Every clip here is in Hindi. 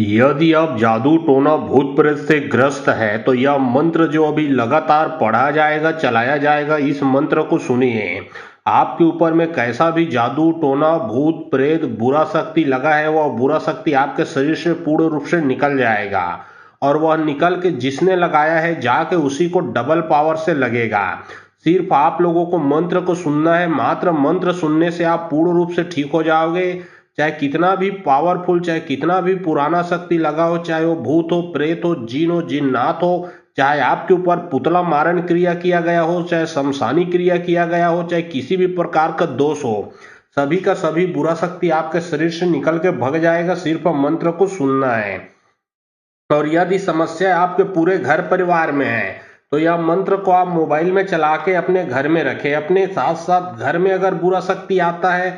यदि आप जादू टोना भूत प्रेत से ग्रस्त है तो यह मंत्र जो अभी लगातार पढ़ा जाएगा चलाया जाएगा इस मंत्र को सुनिए। आपके ऊपर में कैसा भी जादू टोना भूत प्रेत बुरा शक्ति लगा है वह बुरा शक्ति आपके शरीर से पूर्ण रूप से निकल जाएगा। और वह निकल के जिसने लगाया है जाके उसी को डबल पावर से लगेगा। सिर्फ आप लोगों को मंत्र को सुनना है, मात्र मंत्र सुनने से आप पूर्ण रूप से ठीक हो जाओगे। चाहे कितना भी पावरफुल, चाहे कितना भी पुराना शक्ति लगा हो, चाहे वो भूत हो, प्रेत हो, जीन हो, जिन्नात हो, चाहे आपके ऊपर पुतला मारण क्रिया किया गया हो, चाहे शमशानी क्रिया किया गया हो, चाहे किसी भी प्रकार का दोष हो, सभी का सभी बुरा शक्ति आपके शरीर से निकल के भग जाएगा। सिर्फ मंत्र को सुनना है। और यदि समस्या आपके पूरे घर परिवार में है तो यह मंत्र को आप मोबाइल में चला के अपने घर में रखें। अपने साथ साथ घर में अगर बुरा शक्ति आता है,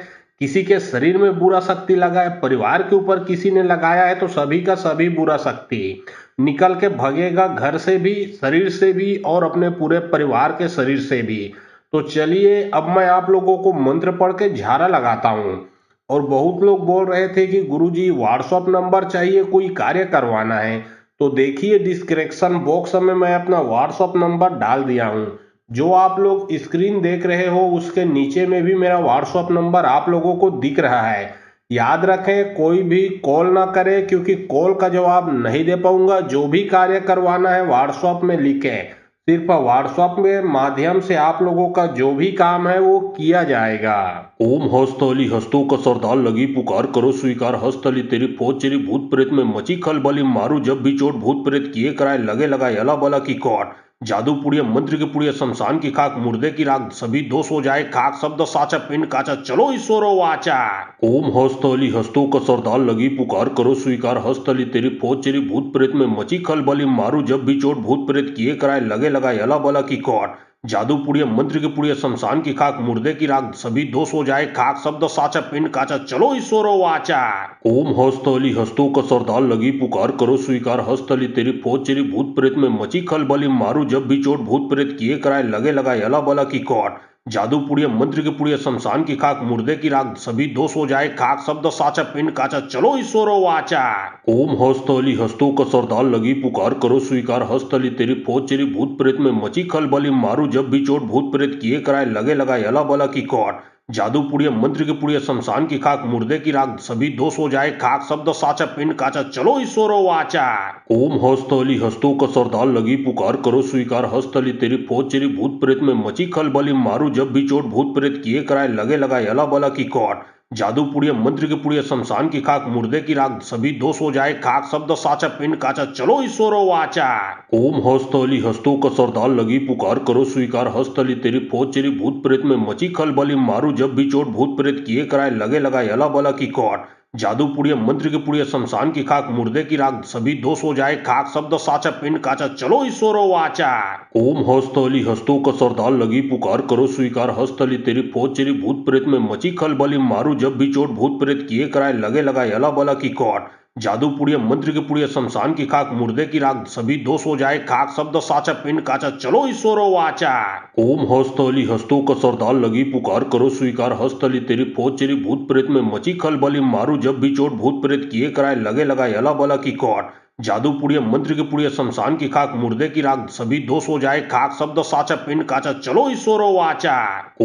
किसी के शरीर में बुरा शक्ति लगा है, परिवार के ऊपर किसी ने लगाया है, तो सभी का सभी बुरा शक्ति निकल के भगेगा, घर से भी, शरीर से भी और अपने पूरे परिवार के शरीर से भी। तो चलिए अब मैं आप लोगों को मंत्र पढ़ के झाड़ा लगाता हूँ। और बहुत लोग बोल रहे थे कि गुरुजी व्हाट्सएप नंबर चाहिए, कोई कार्य करवाना है। तो देखिए डिस्क्रिप्शन बॉक्स में मैं अपना व्हाट्सएप नंबर डाल दिया हूँ। जो आप लोग स्क्रीन देख रहे हो उसके नीचे में भी मेरा व्हाट्सएप नंबर आप लोगों को दिख रहा है। याद रखें कोई भी कॉल ना करे, क्योंकि कॉल का जवाब नहीं दे पाऊंगा। जो भी कार्य करवाना है व्हाट्सएप में लिखें। सिर्फ व्हाट्सएप के माध्यम से आप लोगों का जो भी काम है वो किया जाएगा। ओम हस्तली हस्तों का सरदार लगी पुकार करो स्वीकार हस्तली तेरी फौज चेरी भूत प्रेत में मची खलबली मारू जब भी चोट भूत प्रेत किए कराए लगे लगाए अला बला की कौट जादू पुड़िया मंत्र की पुड़िया शमशान की खाक मुर्दे की राख सभी दोष हो जाए खाक शब्द साचा पिंड काचा चलो ईश्वरो वाचा। ओम हस्तली हस्तों का सरदार लगी पुकार करो स्वीकार हस्तली तेरी फौज चेरी भूत प्रेत में मची खलबली मारू जब भी चोट भूत प्रेत किए कराए लगे लगाए अला बला की कौट जादू पुड़िया मंत्र की पुड़िया शमशान की खाक मुर्दे की राख सभी दोष हो जाए खाक शब्द साचा पिंड काचा चलो ईश्वरो वाचा। ओम हस्तली हस्तों का सरदार लगी पुकार करो स्वीकार हस्तली तेरी फौज चेरी भूत प्रेत में मची खलबली मारू जब भी चोट भूत प्रेत किए कराए लगे लगाए अला बला की कौट जादू पुड़िया मंत्र की पुड़िया शमशान की खाक मुर्दे की राख सभी दोष हो जाए खाक शब्द साचा पिंड काचा चलो ईश्वरो वाचा। ओम हस्तली हस्तों का सरदार लगी पुकार करो स्वीकार हस्तली तेरी फौज चेरी भूत प्रेत में मची खलबली मारू जब भी चोट भूत प्रेत किए कराए लगे लगाए अला बला की कौट जादू पुड़िया मंत्र की पुड़िया शमशान की खाक मुर्दे की राख सभी दोष हो जाए खाक शब्द साचा पिंड काचा चलो ईश्वरो वाचा। ओम हस्तली हस्तों का सरदार लगी पुकार करो स्वीकार हस्तली तेरी फौज चेरी भूत प्रेत में मची खलबली मारू जब भी चोट भूत प्रेत किए कराए लगे लगाए अला बला की कौट जादू पुड़िया मंत्र की पुड़िया शमशान की खाक मुर्दे की राख सभी दोष हो जाए खाक शब्द साचा पिंड काचा चलो ईश्वरो वाचा। ओम हस्तली हस्तों का सरदार लगी पुकार करो स्वीकार हस्तली तेरी फौज चेरी भूत प्रेत में मची खलबली मारू जब भी चोट भूत प्रेत किए कराए लगे लगाए अला बला की कौट जादू पुड़िया मंत्र की पुड़िया शमशान की खाक मुर्दे की राख सभी दोष हो जाए खाक शब्द साचा पिंड काचा चलो ईश्वरो वाचा। ओम हस्तली हस्तों का सरदार लगी पुकार करो स्वीकार हस्तली तेरी फौज चेरी भूत प्रेत में मची खलबली मारू जब भी चोट भूत प्रेत किए कराए लगे लगाए अला बला की कौट जादू पुड़िया मंत्र की पुड़िया शमशान की खाक मुर्दे की राख सभी दोष हो जाए खाक शब्द साचा पिंड काचा चलो ईश्वरो वाचा। ओम हस्तली हस्तों का सरदार लगी पुकार करो स्वीकार हस्तली तेरी फौज चेरी भूत प्रेत में मची खलबली मारू जब भी चोट भूत प्रेत किए कराए लगे लगाए अला बला की कौट जादू पुड़िया मंत्र की पुड़िया शमशान की खाक मुर्दे की राख सभी दोष हो जाए खाक शब्द साचा पिंड काचा चलो ईश्वरो वाचा।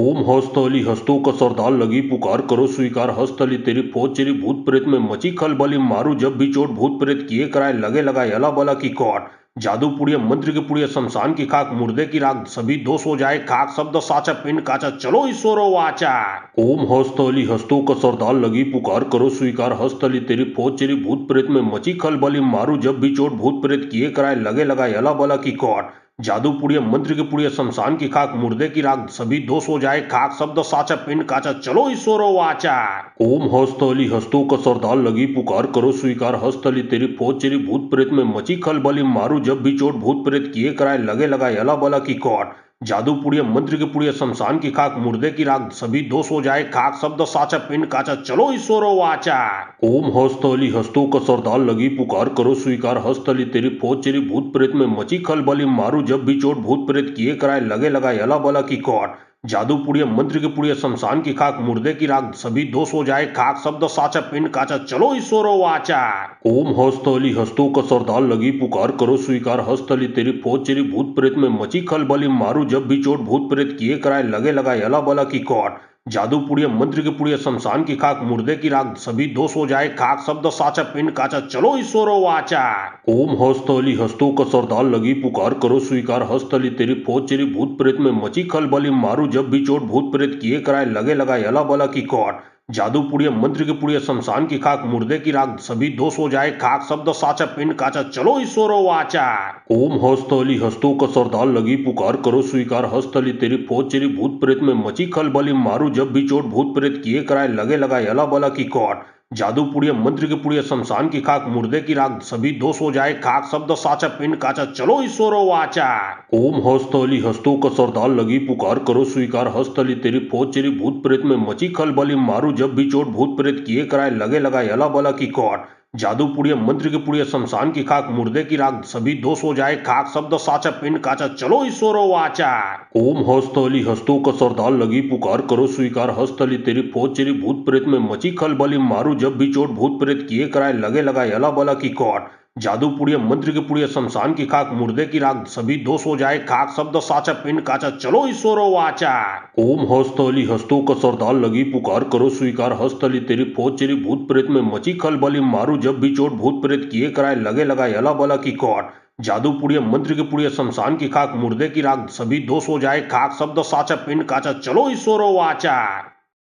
ओम हस्तली हस्तों का सरदार लगी पुकार करो स्वीकार हस्तली तेरी फौज चेरी भूत प्रेत में मची खलबली मारू जब भी चोट भूत प्रेत किए कराए लगे लगाए अला बला की कौट जादू पुड़िया मंत्र की पुड़िया शमशान की खाक मुर्दे की राख सभी दोष हो जाए खाक शब्द साचा पिंड काचा चलो ईश्वरो वाचा। ओम हस्तली हस्तों का सरदार लगी पुकार करो स्वीकार हस्तली तेरी फौज चेरी भूत प्रेत में मची खलबली मारू जब भी चोट भूत प्रेत किए कराए लगे लगाए अला बला की कौट जादू पुड़िया मंत्र की पुड़िया शमशान की खाक मुर्दे की राख सभी दोष हो जाए खाक शब्द साचा पिंड काचा चलो ईश्वरो वाचा। ओम हस्तली हस्तों का सरदार लगी पुकार करो स्वीकार हस्तली तेरी फौज चेरी भूत प्रेत में मची खलबली मारू जब भी चोट भूत प्रेत किए कराए लगे लगाए अला बला की कौट जादू पुड़िया मंत्र की पुड़िया शमशान की खाक मुर्दे की राख सभी दोष हो जाए खाक शब्द साचा पिंड काचा चलो ईश्वरो वाचा। ओम हस्तली हस्तों का सरदार लगी पुकार करो स्वीकार हस्तली तेरी फौज चेरी भूत प्रेत में मची खलबली मारू जब भी चोट भूत प्रेत किए कराए लगे लगाए अला बला की कौट जादू पुड़िया मंत्र के पुड़िया शमशान की खाक मुर्दे की राख सभी दोष हो जाए खाक शब्द साचा पिंड काचा चलो ईश्वरो वाचा। ओम हस्तली हस्तों का सरदार लगी पुकार करो स्वीकार हस्तली तेरी फौज चेरी भूत प्रेत में मची खलबली मारू जब भी चोट भूत प्रेत किए कराए लगे लगाए अला बला की कौट। जादू पुड़िया मंत्र के पुड़िया शमशान की खाक मुर्दे की राख सभी दोष हो जाए खाक शब्द साचा पिंड काचा चलो ईश्वरो वाचा। ओम हस्तली हस्तों का सरदार लगी पुकार करो स्वीकार हस्तली तेरी फौज चेरी भूत प्रेत में मची खलबली मारू जब भी चोट भूत प्रेत किए कराए लगे लगाए अला बला की कौट। जादू पुड़िया मंत्र के पुड़िया शमशान की खाक मुर्दे की राख सभी दोष हो जाए खाक शब्द साचा पिंड काचा चलो ईश्वरो वाचा। ओम हस्तली हस्तों का सरदार लगी पुकार करो स्वीकार हस्तली तेरी फौज चेरी भूत प्रेत में मची खलबली मारू जब भी चोट भूत प्रेत किए कराए लगे लगाए अला बला की कौट। जादू पुड़िया मंत्र के पुड़िया शमशान की खाक मुर्दे की राख सभी दोष हो जाए खाक शब्द साचा पिंड काचा चलो ईश्वरो वाचा। ओम हस्तली हस्तों का सरदार लगी पुकार करो स्वीकार हस्तली तेरी फौज चेरी भूत प्रेत में मची खलबली मारू जब भी चोट भूत प्रेत किए कराए लगे लगाए अला बला की कौट। जादू पुड़िया मंत्र के पुड़िया शमशान की खाक मुर्दे की राख सभी दोष हो जाए खाक शब्द साचा पिंड काचा चलो ईश्वरो वाचा। ओम हस्तली हस्तों का सरदार लगी पुकार करो स्वीकार हस्तली तेरी फौज चेरी भूत प्रेत में मची खलबली मारू जब भी चोट भूत प्रेत किए कराए लगे लगाए अला बला की कौट। जादू पुड़िया मंत्र के पुड़िया शमशान की खाक मुर्दे की राख सभी दोष हो जाए खाक शब्द साचा पिंड काचा चलो ईश्वरो वाचा। ओम हस्तली हस्तों का सरदार लगी पुकार करो स्वीकार हस्तली तेरी फौज चेरी भूत प्रेत में मची खलबली मारू जब भी चोट भूत प्रेत किए कराए लगे लगाए अला बला की कौट। जादू पुड़िया मंत्र के पुड़िया शमशान की खाक मुर्दे की राख सभी दोष हो जाए खाक शब्द साचा पिंड काचा चलो ईश्वरो वाचा।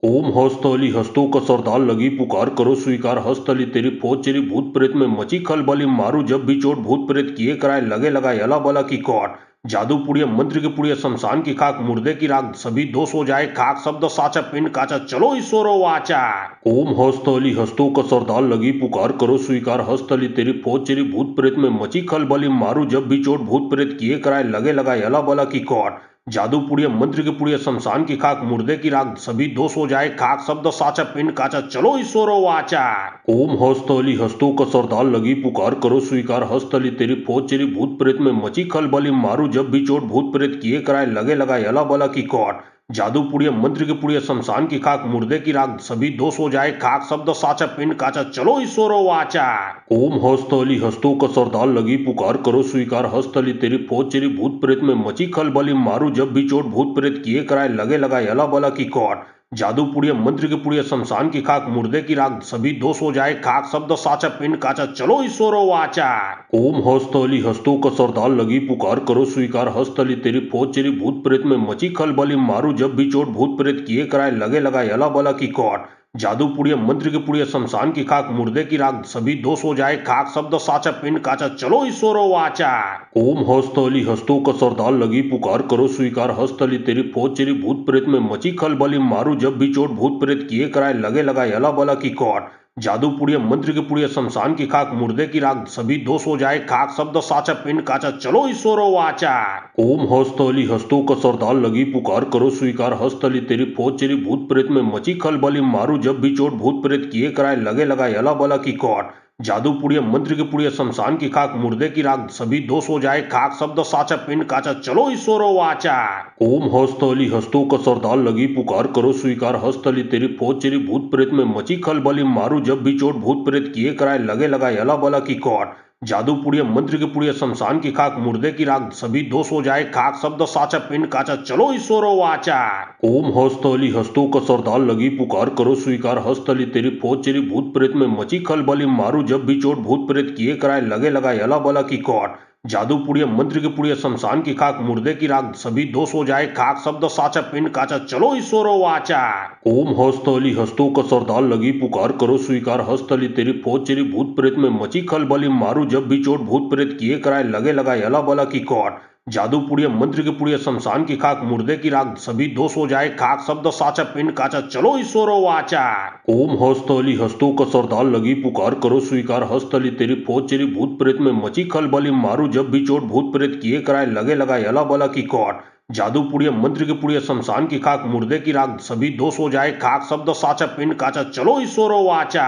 ओम हस्तली हस्तों का सरदार लगी पुकार करो स्वीकार हस्तली तेरी फौज चेरी भूत प्रेत में मची खलबली मारू जब भी चोट भूत प्रेत किए कराए लगे लगाए अला बला की कौट। जादू पुड़िया मंत्र के पुड़िया शमशान की खाक मुर्दे की राख सभी दोष हो जाए खाक शब्द साचा पिंड काचा चलो ईश्वरो वाचा। ओम हस्तली हस्तों का सरदार लगी पुकार करो स्वीकार हस्तली तेरी फौज चेरी भूत प्रेत में मची खलबली मारू जब भी चोट भूत प्रेत किए कराए लगे लगाए अला बला की कौट। जादू पुड़िया मंत्र के पुड़िया शमशान की खाक मुर्दे की राख सभी दोष हो जाए खाक शब्द साचा पिंड काचा चलो ईश्वरो वाचा। ओम हस्तली हस्तों का सरदार लगी पुकार करो स्वीकार हस्तली तेरी फौज चेरी भूत प्रेत में मची खलबली मारू जब भी चोट भूत प्रेत किए कराए लगे लगाए अला बला की कौट। जादू पुड़िया मंत्र के पुड़िया शमशान की खाक मुर्दे की राख सभी दोष हो जाए खाक शब्द साचा पिंड काचा चलो ईश्वरो वाचा। ओम हस्तली हस्तों का सरदार लगी पुकार करो स्वीकार हस्तली तेरी फौज चेरी भूत प्रेत में मची खलबली मारू जब भी चोट भूत प्रेत किए कराए लगे लगाए अला बला की कौट। जादू पुड़िया मंत्र के पुड़िया शमशान की खाक मुर्दे की राख सभी दोष हो जाए खाक शब्द साचा पिंड काचा चलो ईश्वरो वाचा। ओम हस्तली हस्तों का सरदार लगी पुकार करो स्वीकार हस्तली तेरी फौज चेरी भूत प्रेत में मची खलबली मारू जब भी चोट भूत प्रेत किए कराए लगे लगाए अला बला की कौट। जादू पुड़िया मंत्र के पुड़िया शमशान की खाक मुर्दे की राख सभी दोष हो जाए खाक शब्द साचा पिंड काचा चलो ईश्वरो वाचा। ओम हस्तली हस्तों का सरदार लगी पुकार करो स्वीकार हस्तली तेरी फौज चेरी भूत प्रेत में मची खलबली मारू जब भी चोट भूत प्रेत किए कराए लगे लगाए अला बला की कौट। जादू पुड़िया मंत्र के पुड़िया शमशान की खाक मुर्दे की राख सभी दोष हो जाए खाक शब्द साचा पिंड काचा चलो ईश्वरो वाचा। ओम हस्तली हस्तों का सरदार लगी पुकार करो स्वीकार हस्तली तेरी फौज चेरी भूत प्रेत में मची खलबली मारू जब भी चोट भूत प्रेत किए कराए लगे लगाए अला बला की कौट। जादू पुड़िया मंत्र के पुड़िया शमशान की खाक मुर्दे की राख सभी दोष हो जाए खाक शब्द साचा पिंड काचा चलो ईश्वरो वाचा। ओम हस्तली हस्तों का सरदार लगी पुकार करो स्वीकार हस्तली तेरी फौज चेरी भूत प्रेत में मची खलबली मारू जब भी चोट भूत प्रेत किए कराए लगे लगाए अला बला की कौट। जादू पुड़िया मंत्र के पुड़िया शमशान की खाक मुर्दे की राख सभी दोष हो जाए खाक शब्द साचा पिंड काचा चलो ईश्वरो वाचा। ओम हस्तली हस्तों का सरदार लगी पुकार करो स्वीकार हस्तली तेरी फौज चेरी भूत प्रेत में मची खलबली मारू जब भी चोट भूत प्रेत किए कराए लगे लगाए अला बला की कौट। जादू पुड़िया मंत्र के पुड़िया शमशान की खाक मुर्दे की राख सभी दोष हो जाए खाक शब्द साचा पिंड काचा चलो ईश्वरो वाचा। ओम हस्तली हस्तों का सरदार लगी पुकार करो स्वीकार हस्तली तेरी फौज चेरी भूत प्रेत में मची खलबली मारू जब भी चोट भूत प्रेत किए कराए लगे लगाए अला बला की कौट। जादू पुड़िया मंत्र के पुड़िया शमशान की खाक मुर्दे की राख सभी दोष हो जाए खाक शब्द साचा पिंड काचा चलो ईश्वरो वाचा। ओम हस्तली हस्तों का सरदार लगी पुकार करो स्वीकार हस्तली तेरी फौज चेरी भूत प्रेत में मची खलबली मारू जब भी चोट भूत प्रेत किए कराए लगे लगाए अला बला की कौट। जादू पुड़िया मंत्र के पुड़िया शमशान की खाक मुर्दे की राख सभी दोष हो जाए खाक शब्द साचा पिंड काचा चलो ईश्वरो वाचा।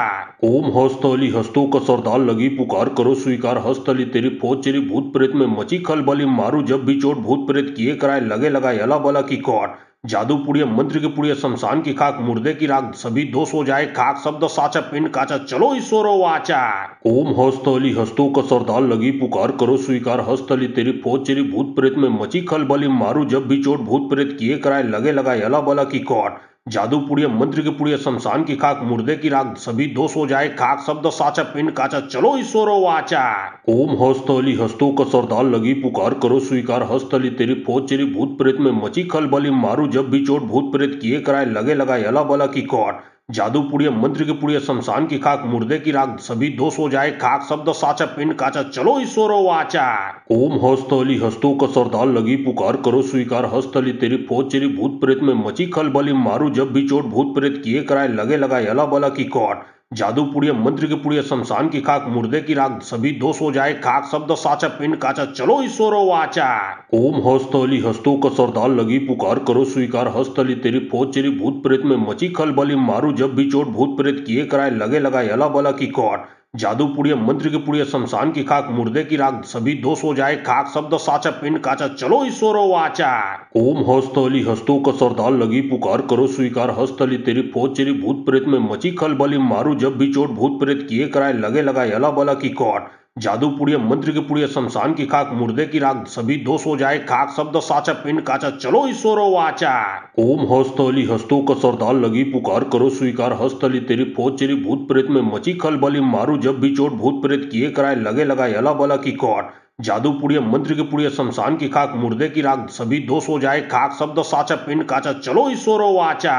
ओम हस्तली हस्तों का सरदार लगी पुकार करो स्वीकार हस्तली तेरी फौज चेरी भूत प्रेत में मची खलबली मारू जब भी चोट भूत प्रेत किए कराए लगे लगाए अला बला की कौट। जादू पुड़िया मंत्र की पुड़िया शमशान की खाक मुर्दे की राख सभी दोष हो जाए खाक शब्द साचा पिंड काचा चलो ईश्वरो वाचा। ओम हस्तली हस्तों का सरदार लगी पुकार करो स्वीकार हस्तली तेरी फौज चेरी भूत प्रेत में मची खलबली मारू जब भी चोट भूत प्रेत किए कराए लगे लगा यला बला की कौट। जादू पुड़िया मंत्र की पुड़िया शमशान की खाक मुर्दे की राख सभी दोष हो जाए खाक शब्द साचा पिंड काचा चलो ईश्वरो वाचा। ओम हस्तली हस्तों का सरदार लगी पुकार करो स्वीकार हस्तली तेरी फौज चेरी भूत प्रेत में मची खलबली मारू जब भी चोट भूत प्रेत किए कराए लगे लगा यला बला की कौट। जादू पुड़िया मंत्र की पुड़िया शमशान की खाक मुर्दे की राख सभी दोष हो जाए खाक शब्द साचा पिंड काचा चलो ईश्वरो वाचा। ओम हस्तली हस्तों का सरदार लगी पुकार करो स्वीकार हस्तली तेरी फौज चेरी भूत प्रेत में मची खलबली मारू जब भी चोट भूत प्रेत किए कराए लगे लगा यला बला की कौट। जादू पुड़िया मंत्र की पुड़िया शमशान की खाक मुर्दे की राख सभी दोष हो जाए खाक शब्द साचा पिंड काचा चलो ईश्वरो वाचा। ओम हस्तली हस्तों का सरदार लगी पुकार करो स्वीकार हस्तली तेरी फौज चेरी भूत प्रेत में मची खलबली मारू जब भी चोट भूत प्रेत किए कराए लगे लगा यला बला की कौट। जादू पुड़िया मंत्र की पुड़िया शमशान की खाक मुर्दे की राख सभी दोष हो जाए खाक शब्द साचा पिंड काचा चलो ईश्वरो वाचा। ओम हस्तली हस्तों का सरदार लगी पुकार करो स्वीकार हस्तली तेरी फौज चेरी भूत प्रेत में मची खलबली मारू जब भी चोट भूत प्रेत किए कराए लगे लगा यला बला की कौट। जादू पुड़िया मंत्र की पुड़िया शमशान की खाक मुर्दे की राख सभी दोष हो जाए खाक शब्द साचा पिंड काचा चलो ईश्वरो वाचा। ओम हस्तली हस्तों का सरदार लगी पुकार करो स्वीकार हस्तली तेरी फौज चेरी भूत प्रेत में मची खलबली मारू जब भी चोट भूत प्रेत किए कराए लगे लगा यला बला की कौट। जादू पुड़िया मंत्र की पुड़िया शमशान की खाक मुर्दे की राख सभी दोष हो जाए खाक शब्द साचा पिंड काचा चलो ईश्वरो वाचा।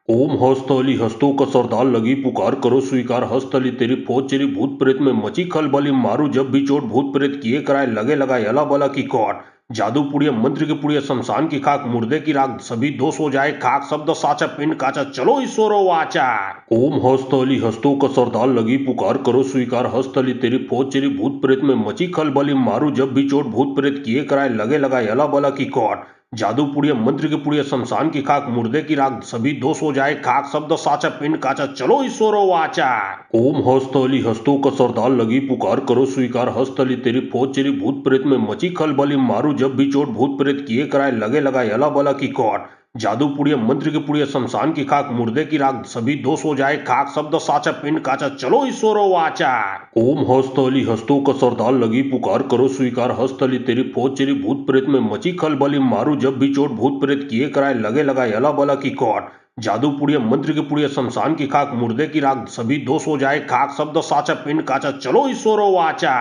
ओम हस्तली हस्तों का सरदार लगी पुकार करो स्वीकार हस्तली तेरी फौज चेरी भूत प्रेत में मची खलबली मारू जब भी चोट भूत प्रेत किए कराए लगे लगा यला बला की कौट। जादू पुड़िया मंत्र की पुड़िया शमशान की खाक मुर्दे की राख सभी दोष हो जाए खाक शब्द साचा पिंड काचा चलो ईश्वरो वाचा। ओम हस्तली हस्तों का सरदार लगी पुकार करो स्वीकार हस्तली तेरी फौज चेरी भूत प्रेत में मची खलबली मारू जब भी चोट भूत प्रेत किए कराए लगे लगा यला बला की कौट। जादू पुड़िया मंत्र की पुड़िया शमशान की खाक मुर्दे की राख सभी दोष हो जाए खाक शब्द साचा पिंड काचा चलो ईश्वरो वाचा। ओम हस्तली हस्तों का सरदार लगी पुकार करो स्वीकार हस्तली तेरी फौज चेरी भूत प्रेत में मची खलबली मारू जब भी चोट भूत प्रेत किए कराए लगे लगा यला बला की कौट। जादू पुड़िया मंत्र की पुड़िया शमशान की खाक मुर्दे की राख सभी दोष हो जाए खाक शब्द साचा पिंड काचा चलो ईश्वरो वाचा। ओम हस्तली हस्तों का सरदार लगी पुकार करो स्वीकार हस्तली तेरी फौज चेरी भूत प्रेत में मची खलबली मारू जब भी चोट भूत प्रेत किए कराए लगे लगा यला बला की कौट। जादू पुड़िया मंत्र की पुड़िया शमशान की खाक मुर्दे की राख सभी दोष हो जाए खाक शब्द साचा पिंड काचा चलो ईश्वरो वाचा।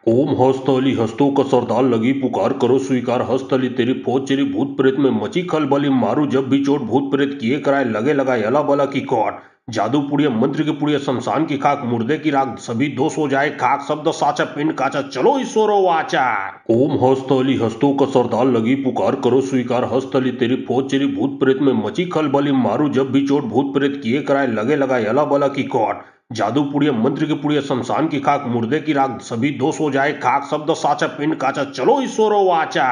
ओम हस्तली हस्तों का सरदार लगी पुकार करो स्वीकार हस्तली तेरी फौज चेरी भूत प्रेत में मची खलबली मारू जब भी चोट भूत प्रेत किए कराए लगे लगा यला बला की कौट। जादू पुड़िया मंत्र की पुड़िया शमशान की खाक मुर्दे की राख सभी दोष हो जाए खाक शब्द साचा पिंड काचा चलो ईश्वरो वाचा। ओम हस्तली हस्तों का सरदार लगी पुकार करो स्वीकार हस्तली तेरी फौज चेरी भूत प्रेत में मची खलबली मारू जब भी चोट भूत प्रेत किए कराए लगे लगा यला बला की कौट। जादू पुड़िया मंत्र की पुड़िया शमशान की खाक मुर्दे की राख सभी दोष हो जाए खाक शब्द साचा पिंड काचा चलो ईश्वरो वाचा।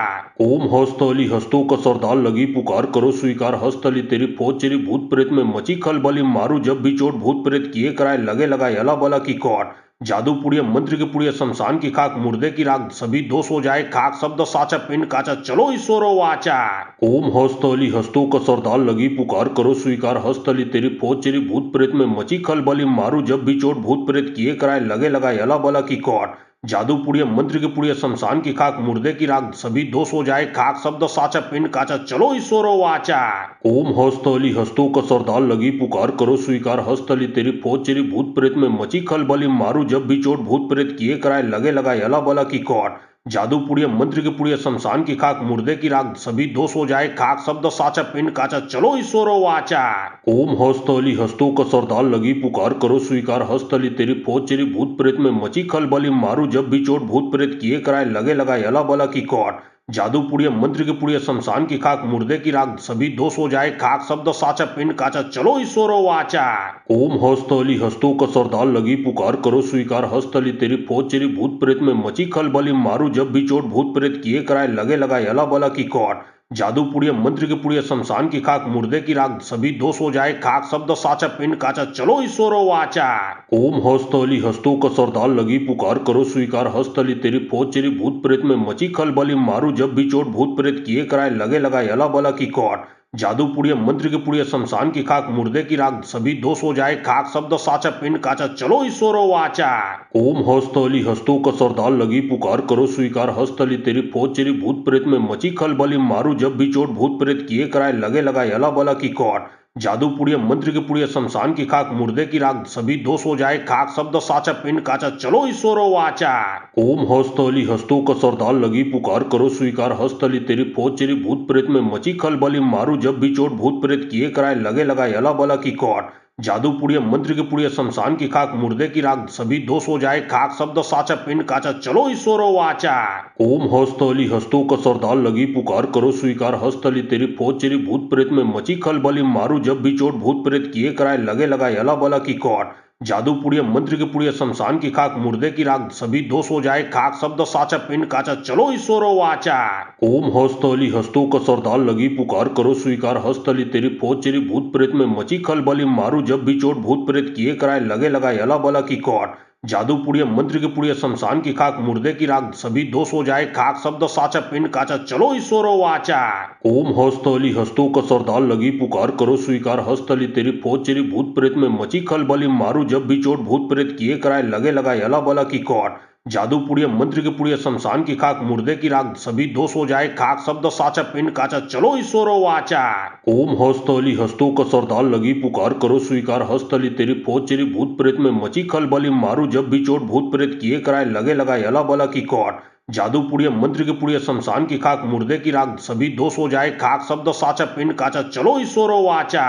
ओम हस्तली हस्तों का सरदार लगी पुकार करो स्वीकार हस्तली तेरी फौज चेरी भूत प्रेत में मची खलबली मारू जब भी चोट भूत प्रेत किए कराए लगे लगा यला बला की कौट। जादू पुड़िया मंत्र की पुड़िया शमशान की खाक मुर्दे की राख सभी दोष हो जाए खाक शब्द साचा पिंड काचा चलो ईश्वरो वाचा। ओम हस्तली हस्तों का सरदार लगी पुकार करो स्वीकार हस्तली तेरी फौज चेरी भूत प्रेत में मची खलबली मारू जब भी चोट भूत प्रेत किए कराए लगे लगा यला बला की कौट। जादू पुड़िया मंत्र की पुड़िया शमशान की खाक मुर्दे की राख सभी दोष हो जाए खाक शब्द साचा पिंड काचा चलो ईश्वरो वाचा। ओम हस्तली हस्तों का सरदार लगी पुकार करो स्वीकार हस्तली तेरी फौज चेरी भूत प्रेत में मची खलबली मारू जब भी चोट भूत प्रेत किए कराए लगे लगा यला बला की कौट। जादू पुड़िया मंत्र की पुड़िया शमशान की खाक मुर्दे की राख सभी दोष हो जाए खाक शब्द साचा पिंड काचा चलो ईश्वरो वाचा। ओम हस्तली हस्तों का सरदार लगी पुकार करो स्वीकार हस्तली तेरी फौज चेरी भूत प्रेत में मची खलबली मारू जब भी चोट भूत प्रेत किए कराए लगे लगा यला बला की कौट। जादू पुड़िया मंत्र की पुड़िया शमशान की खाक मुर्दे की राख सभी दोष हो जाए खाक शब्द साचा पिंड काचा चलो ईश्वरो वाचा। ओम हस्तली हस्तों का सरदार लगी पुकार करो स्वीकार हस्तली तेरी फौज चेरी भूत प्रेत में मची खलबली मारू जब भी चोट भूत प्रेत किए कराए लगे लगा यला बला की कौट। जादू पुड़िया मंत्र की पुड़िया शमशान की खाक मुर्दे की राख सभी दोष हो जाए खाक शब्द साचा पिंड काचा चलो ईश्वरो वाचा। ओम हस्तली हस्तों का सरदार लगी पुकार करो स्वीकार हस्तली तेरी फौज चेरी भूत प्रेत में मची खलबली मारू जब भी चोट भूत प्रेत किए कराए लगे लगा यला बला की कौट। जादू पुड़िया मंत्र की पुड़िया शमशान की खाक मुर्दे की राख सभी दोष हो जाए खाक शब्द साचा पिंड काचा चलो ईश्वरो वाचा। ओम हस्तली हस्तों का सरदार लगी पुकार करो स्वीकार हस्तली तेरी फौज चली भूत प्रेत में मची खलबली मारू जब भी चोट भूत प्रेत किए कराए लगे लगाए अला बला की कौट। जादू पुड़िया मंत्र की पुड़िया शमशान की खाक मुर्दे की राख सभी दोष हो जाए खाक शब्द साचा पिंड काचा चलो ईश्वरो वाचा। ओम हस्तली हस्तों का सरदार लगी पुकार करो स्वीकार हस्तली तेरी फौज चली भूत प्रेत में मची खलबली मारू जब भी चोट भूत प्रेत किए कराए लगे लगाए अला बला की कौट। जादू पुड़िया मंत्र की पुड़िया शमशान की खाक मुर्दे की राख सभी दोष हो जाए खाक शब्द साचा पिंड काचा चलो ईश्वरो वाचा। ओम हस्तली हस्तों का सरदार लगी पुकार करो स्वीकार हस्तली तेरी फौज चली भूत प्रेत में मची खलबली मारू जब भी चोट भूत प्रेत किए कराए लगे लगाए अला बला की कौट। जादू पुड़िया मंत्र की पुड़िया शमशान की खाक मुर्दे की राख सभी दोष हो जाए खाक शब्द साचा पिंड काचा चलो ईश्वरो वाचा। ओम हस्तली हस्तों का सरदार लगी पुकार करो स्वीकार हस्तली तेरी फौज चली भूत प्रेत में मची खलबली मारू जब भी चोट भूत प्रेत किए कराए लगे लगाए अला बला की कौट। जादू पुड़िया मंत्र की पुड़िया शमशान की खाक मुर्दे की राख सभी दोष हो जाए खाक शब्द साचा पिंड काचा चलो ईश्वरो वाचा। ओम हस्तली हस्तों का सरदार लगी पुकार करो स्वीकार हस्तली तेरी फौज चली भूत प्रेत में मची खलबली मारू जब भी चोट भूत प्रेत किए कराए लगे लगाए अला बला की कौट। जादू पुड़िया मंत्र की पुड़िया शमशान की खाक मुर्दे की राख सभी दोष हो जाए खाक शब्द साचा पिंड काचा चलो ईश्वरो वाचा। ओम हस्तली हस्तों का सरदार लगी पुकार करो स्वीकार हस्तली तेरी फौज चली भूत प्रेत में मची खलबली मारू जब भी चोट भूत प्रेत किए कराए लगे लगाए अला बला की कौट। जादू पुड़िया मंत्र की पुड़िया शमशान की खाक मुर्दे की राख सभी दोष हो जाए खाक शब्द साचा पिंड काचा चलो ईश्वरो वाचा।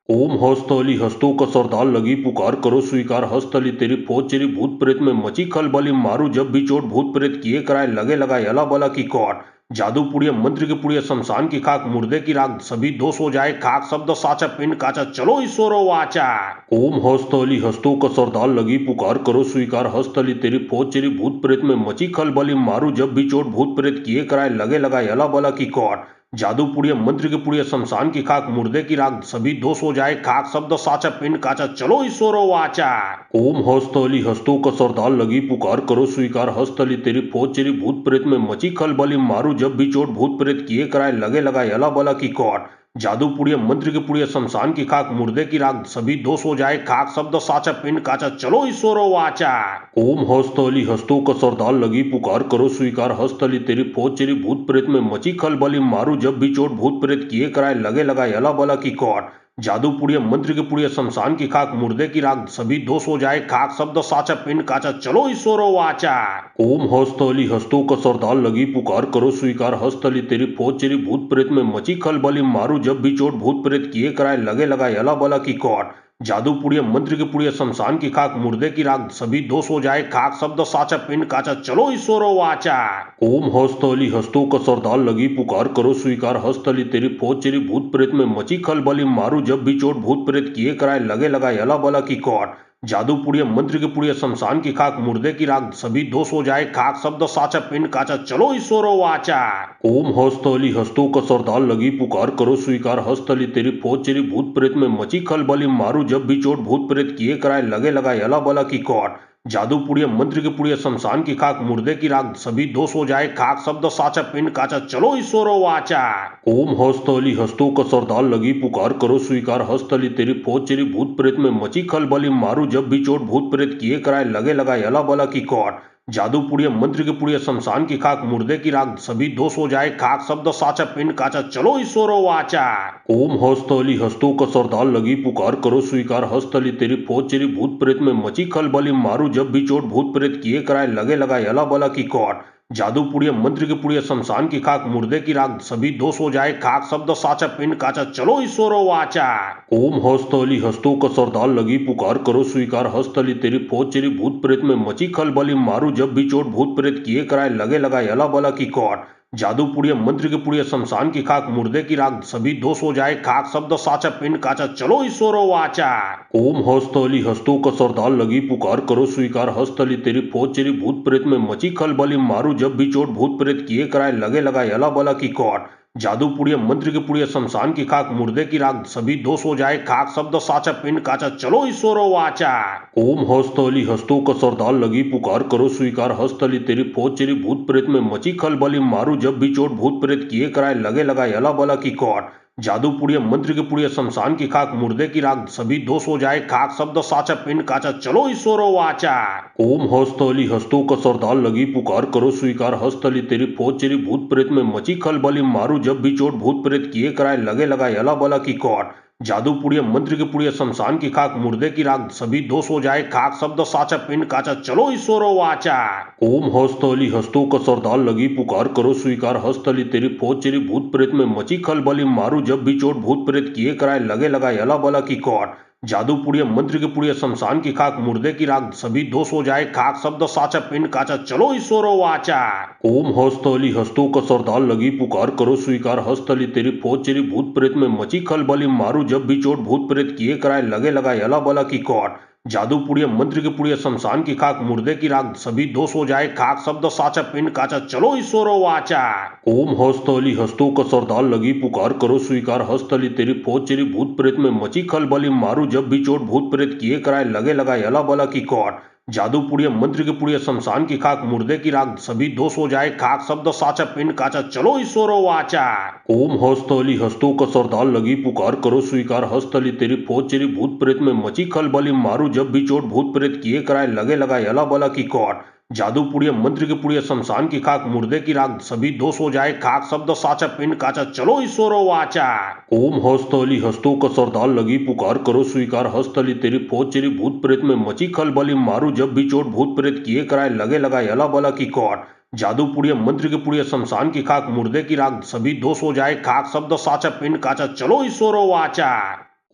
ओम हस्तली हस्तों का सरदार लगी पुकार करो स्वीकार हस्तली तेरी फौज चली भूत प्रेत में मची खलबली मारू जब भी चोट भूत प्रेत किए कराए लगे लगाए अला बला की कौट। जादू पुड़िया मंत्र की पुड़िया शमशान की खाक मुर्दे की राख सभी दोष हो जाए खाक शब्द साचा पिंड काचा चलो ईश्वरो वाचा। ओम हस्तली हस्तों का सरदार लगी पुकार करो स्वीकार हस्तली तेरी फौज चली भूत प्रेत में मची खलबली मारू जब भी चोट भूत प्रेत किए कराए लगे लगाए अला बला की कौट। जादू पुड़िया मंत्र की पुड़िया शमशान की खाक मुर्दे की राख सभी दोष हो जाए खाक शब्द साचा पिंड काचा चलो ईश्वरो वाचा। ओम हस्तली हस्तों का सरदार लगी पुकार करो स्वीकार हस्तली तेरी फौज चली भूत प्रेत में मची खलबली मारू जब भी चोट भूत प्रेत किए कराए लगे लगाए अला बला की कौट। जादू पुड़िया मंत्र की पुड़िया शमशान की खाक मुर्दे की राख सभी दोष हो जाए खाक शब्द साचा पिंड काचा चलो ईश्वरो वाचा। ओम हस्तली हस्तों का सरदार लगी पुकार करो स्वीकार हस्तली तेरी फौज चली भूत प्रेत में मची खलबली मारू जब भी चोट भूत प्रेत किए कराए लगे लगाए अला बला की कौट। जादू पुड़िया मंत्र की पुड़िया शमशान की खाक मुर्दे की राख सभी दोष हो जाए खाक शब्द साचा पिंड काचा चलो ईश्वरो वाचा। ओम हस्तली हस्तों का सरदार लगी पुकार करो स्वीकार हस्तली तेरी फौज चली भूत प्रेत में मची खलबली मारू जब भी चोट भूत प्रेत किए कराए लगे लगाए अला बला की कौट। जादू पुड़िया मंत्र की पुड़िया शमशान की खाक मुर्दे की राख सभी दोष हो जाए खाक शब्द साचा पिंड काचा चलो ईश्वरो वाचा। ओम हस्तली हस्तों का सरदार लगी पुकार करो स्वीकार हस्तली तेरी फौज चली भूत प्रेत में मची खलबली मारू जब भी चोट भूत प्रेत किए कराए लगे लगाए अला बला की कौट। जादू पुड़िया मंत्र की पुड़िया शमशान की खाक मुर्दे की राख सभी दोष हो जाए खाक शब्द साचा पिंड काचा चलो ईश्वरो वाचा। ओम हस्तली हस्तों का सरदार लगी पुकार करो स्वीकार हस्तली तेरी फौज चली भूत प्रेत में मची खलबली मारू जब भी चोट भूत प्रेत किए कराए लगे लगाए अला बला की कौट। जादू पुड़िया मंत्र की पुड़िया शमशान की खाक मुर्दे की राख सभी दोष हो जाए खाक शब्द साचा पिंड काचा चलो ईश्वरो वाचा। ओम हस्तली हस्तों का सरदार लगी पुकार करो स्वीकार हस्तली तेरी फौज चली भूत प्रेत में मची खलबली मारू जब भी चोट भूत प्रेत किए कराए लगे लगाए अला बला की कौट। जादू पुड़िया मंत्र की पुड़िया शमशान की खाक मुर्दे की राख सभी दोष हो जाए खाक शब्द साचा पिंड काचा चलो ईश्वरो वाचा। ओम हस्तली हस्तों का सरदार लगी पुकार करो स्वीकार हस्तली तेरी फौज चली भूत प्रेत में मची खलबली मारू जब भी चोट भूत प्रेत किए कराए लगे लगाए अला बला की कौट। जादू पुड़िया मंत्र की पुड़िया शमशान की खाक मुर्दे की राख सभी दोष हो जाए खाक शब्द साचा पिंड काचा चलो ईश्वरो वाचा। ओम हस्तली हस्तों का सरदार लगी पुकार करो स्वीकार हस्तली तेरी फौज चली भूत प्रेत में मची खलबली मारू जब भी चोट भूत प्रेत किए कराए लगे लगाए अला बला की कौट। जादू पुड़िया मंत्र की पुड़िया शमशान की खाक मुर्दे की राख सभी दोष हो जाए खाक शब्द साचा पिंड काचा चलो ईश्वरो वाचा। ओम हस्तली हस्तों का सरदार लगी पुकार करो स्वीकार हस्तली तेरी फौज चली भूत प्रेत में मची खलबली मारू जब भी चोट भूत प्रेत किए कराए लगे लगाए अला बला की कौट। जादू पुड़िया मंत्र की पुड़िया शमशान की खाक मुर्दे की राख सभी दोष हो जाए खाक शब्द साचा पिंड काचा चलो ईश्वरो वाचा। ओम हस्तली हस्तों का सरदार लगी पुकार करो स्वीकार हस्तली तेरी फौज चली भूत प्रेत में मची खलबली मारू जब भी चोट भूत प्रेत किए कराए लगे लगाए अला बला की कौट। जादू पुड़िया मंत्र के पुड़िया शमशान की खाक मुर्दे की राख सभी दोष हो जाए खाक शब्द साचा पिंड काचा चलो ईश्वरो वाचा। ओम हस्तली हस्तों का सरदार लगी पुकार करो स्वीकार हस्तली तेरी फौज चेरी भूत प्रेत में मची खलबली मारू जब भी चोट भूत प्रेत किए कराए लगे लगाए अला बला की कौट। जादू पुड़िया मंत्र के पुड़िया शमशान की खाक मुर्दे की राख सभी दोष हो जाए खाक शब्द साचा पिंड काचा चलो ईश्वरो वाचा। ओम हस्तली हस्तों का सरदार लगी पुकार करो स्वीकार हस्तली तेरी फौज चेरी भूत प्रेत में मची खलबली मारू जब भी चोट भूत प्रेत किए कराए लगे लगाए अला बला की कौट। जादू पुड़िया मंत्र के पुड़िया शमशान की खाक मुर्दे की राख सभी दोष हो जाए खाक शब्द साचा पिंड काचा चलो ईश्वरो वाचा। ओम हस्तली हस्तों का सरदार लगी पुकार करो स्वीकार हस्तली तेरी फौज चेरी भूत प्रेत में मची खलबली मारू जब भी चोट भूत प्रेत किए कराए लगे लगाए अला बला की कौट। जादू पुड़िया मंत्र के पुड़िया शमशान की खाक मुर्दे की राख सभी दोष हो जाए खाक शब्द साचा पिंड काचा चलो ईश्वरो वाचा। ओम हस्तली हस्तों का सरदार लगी पुकार करो स्वीकार हस्तली तेरी फौज चेरी भूत प्रेत में मची खलबली मारू जब भी चोट भूत प्रेत किए कराए लगे लगाए अला बला की कौट। जादू पुड़िया मंत्र के पुड़िया शमशान की खाक मुर्दे की राख सभी दोष हो जाए खाक शब्द साचा पिंड काचा चलो ईश्वरो वाचा। ओम हस्तली हस्तों का सरदार लगी पुकार करो स्वीकार हस्तली तेरी फौज चेरी भूत प्रेत में मची खलबली मारू जब भी चोट भूत प्रेत किए कराए लगे लगाए अला बला की कौट। जादू पुड़िया मंत्र के पुड़िया शमशान की खाक मुर्दे की राख सभी दोष हो जाए खाक शब्द साचा पिंड काचा चलो ईश्वरो वाचा। ओम हस्तली हस्तों का सरदार लगी पुकार करो स्वीकार हस्तली तेरी फौज चेरी भूत प्रेत में मची खलबली मारू जब भी चोट भूत प्रेत किए कराए लगे लगाए अला बला की कौट। जादू पुड़िया मंत्र के पुड़िया शमशान की खाक मुर्दे की राख सभी दोष हो जाए खाक शब्द साचा पिंड काचा चलो ईश्वरो वाचा।